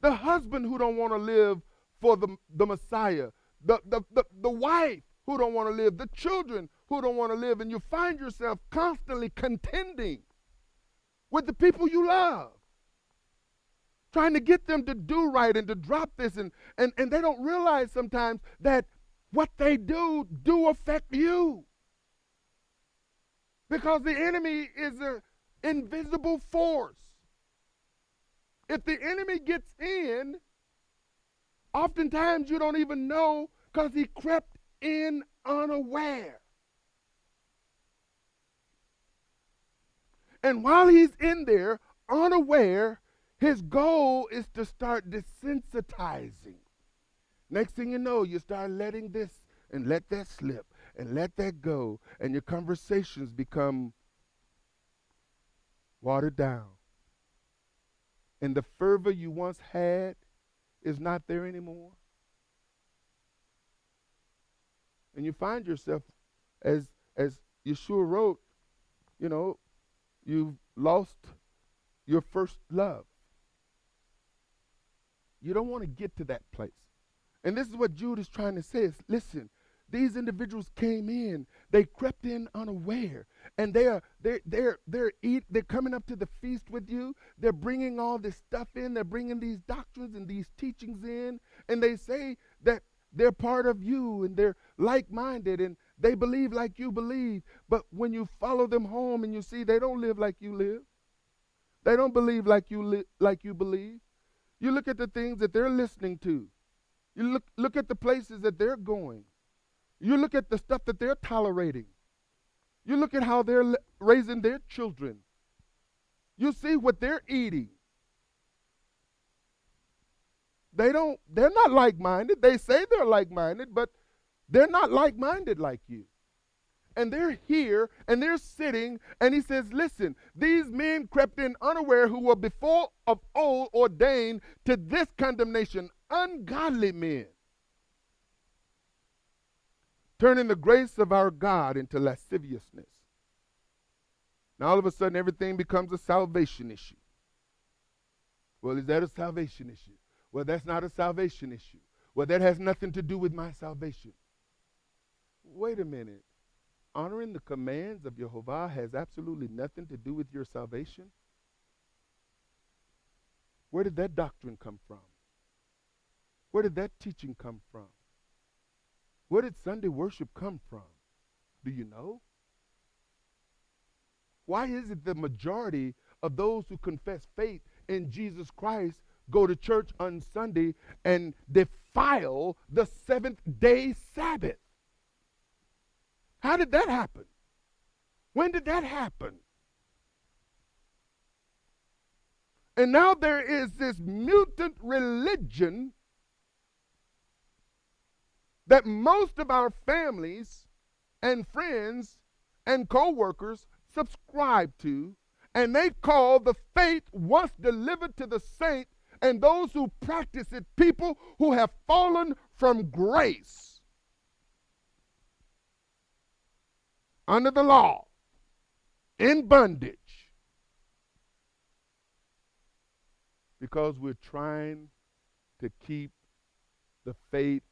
The husband who don't want to live for the Messiah, the wife who don't want to live, the children who don't want to live, and you find yourself constantly contending with the people you love, trying to get them to do right and to drop this, and they don't realize sometimes that what they do affect you. Because the enemy is an invisible force. If the enemy gets in, oftentimes you don't even know because he crept in unaware. And while he's in there, unaware, his goal is to start desensitizing. Next thing you know, you start letting this and let that slip, and let that go, and your conversations become watered down. And the fervor you once had is not there anymore. And you find yourself, as Yeshua wrote, you've lost your first love. You don't want to get to that place. And this is what Jude is trying to say is, listen, these individuals came in, they crept in unaware, and they're coming up to the feast with you. They're bringing all this stuff in. They're bringing these doctrines and these teachings in, and they say that they're part of you and they're like-minded and they believe like you believe. But when you follow them home and you see they don't live like you live, they don't believe like you believe. You look at the things that they're listening to. You look at the places that they're going. You look at the stuff that they're tolerating. You look at how they're raising their children. You see what they're eating. They're not like-minded. They say they're like-minded, but they're not like-minded like you. And they're here, and they're sitting, and he says, listen, these men crept in unaware who were before of old ordained to this condemnation, ungodly men, turning the grace of our God into lasciviousness. Now all of a sudden everything becomes a salvation issue. Well, is that a salvation issue? Well, that's not a salvation issue. Well, that has nothing to do with my salvation. Wait a minute. Honoring the commands of Jehovah has absolutely nothing to do with your salvation? Where did that doctrine come from? Where did that teaching come from? Where did Sunday worship come from? Do you know? Why is it the majority of those who confess faith in Jesus Christ go to church on Sunday and defile the seventh-day Sabbath? How did that happen? When did that happen? And now there is this mutant religion that most of our families and friends and co-workers subscribe to, and they call the faith once delivered to the saint and those who practice it people who have fallen from grace. Under the law, in bondage, because we're trying to keep the faith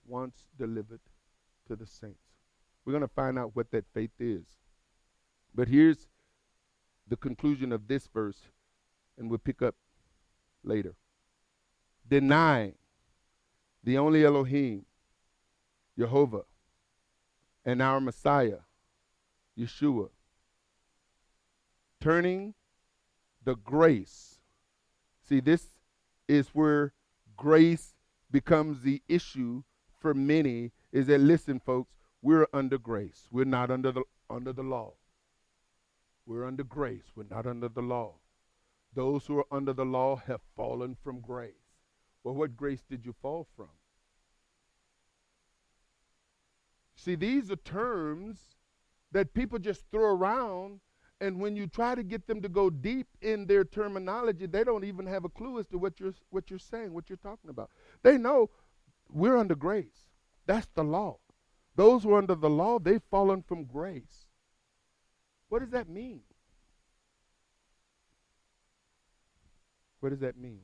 once delivered to the saints. We're going to find out what that faith is. But here's the conclusion of this verse, and we'll pick up later. Denying the only Elohim, Jehovah, and our Messiah, Yeshua, turning the grace. See, this is where grace becomes the issue for many, is that, listen, folks, we're under grace. We're not under the law. We're under grace. We're not under the law. Those who are under the law have fallen from grace. Well, what grace did you fall from? See, these are terms that people just throw around, and when you try to get them to go deep in their terminology, they don't even have a clue as to what you're saying, what you're talking about. They know we're under grace. That's the law. Those who are under the law, they've fallen from grace. What does that mean? What does that mean?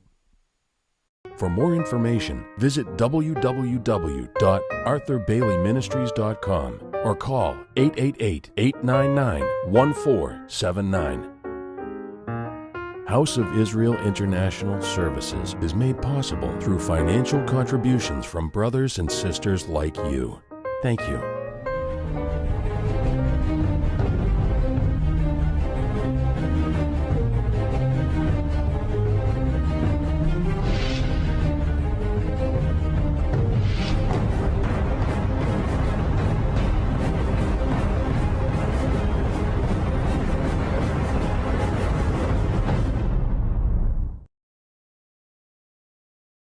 For more information, visit www.arthurbaileyministries.com or call 888-899-1479. House of Israel International Services is made possible through financial contributions from brothers and sisters like you. Thank you.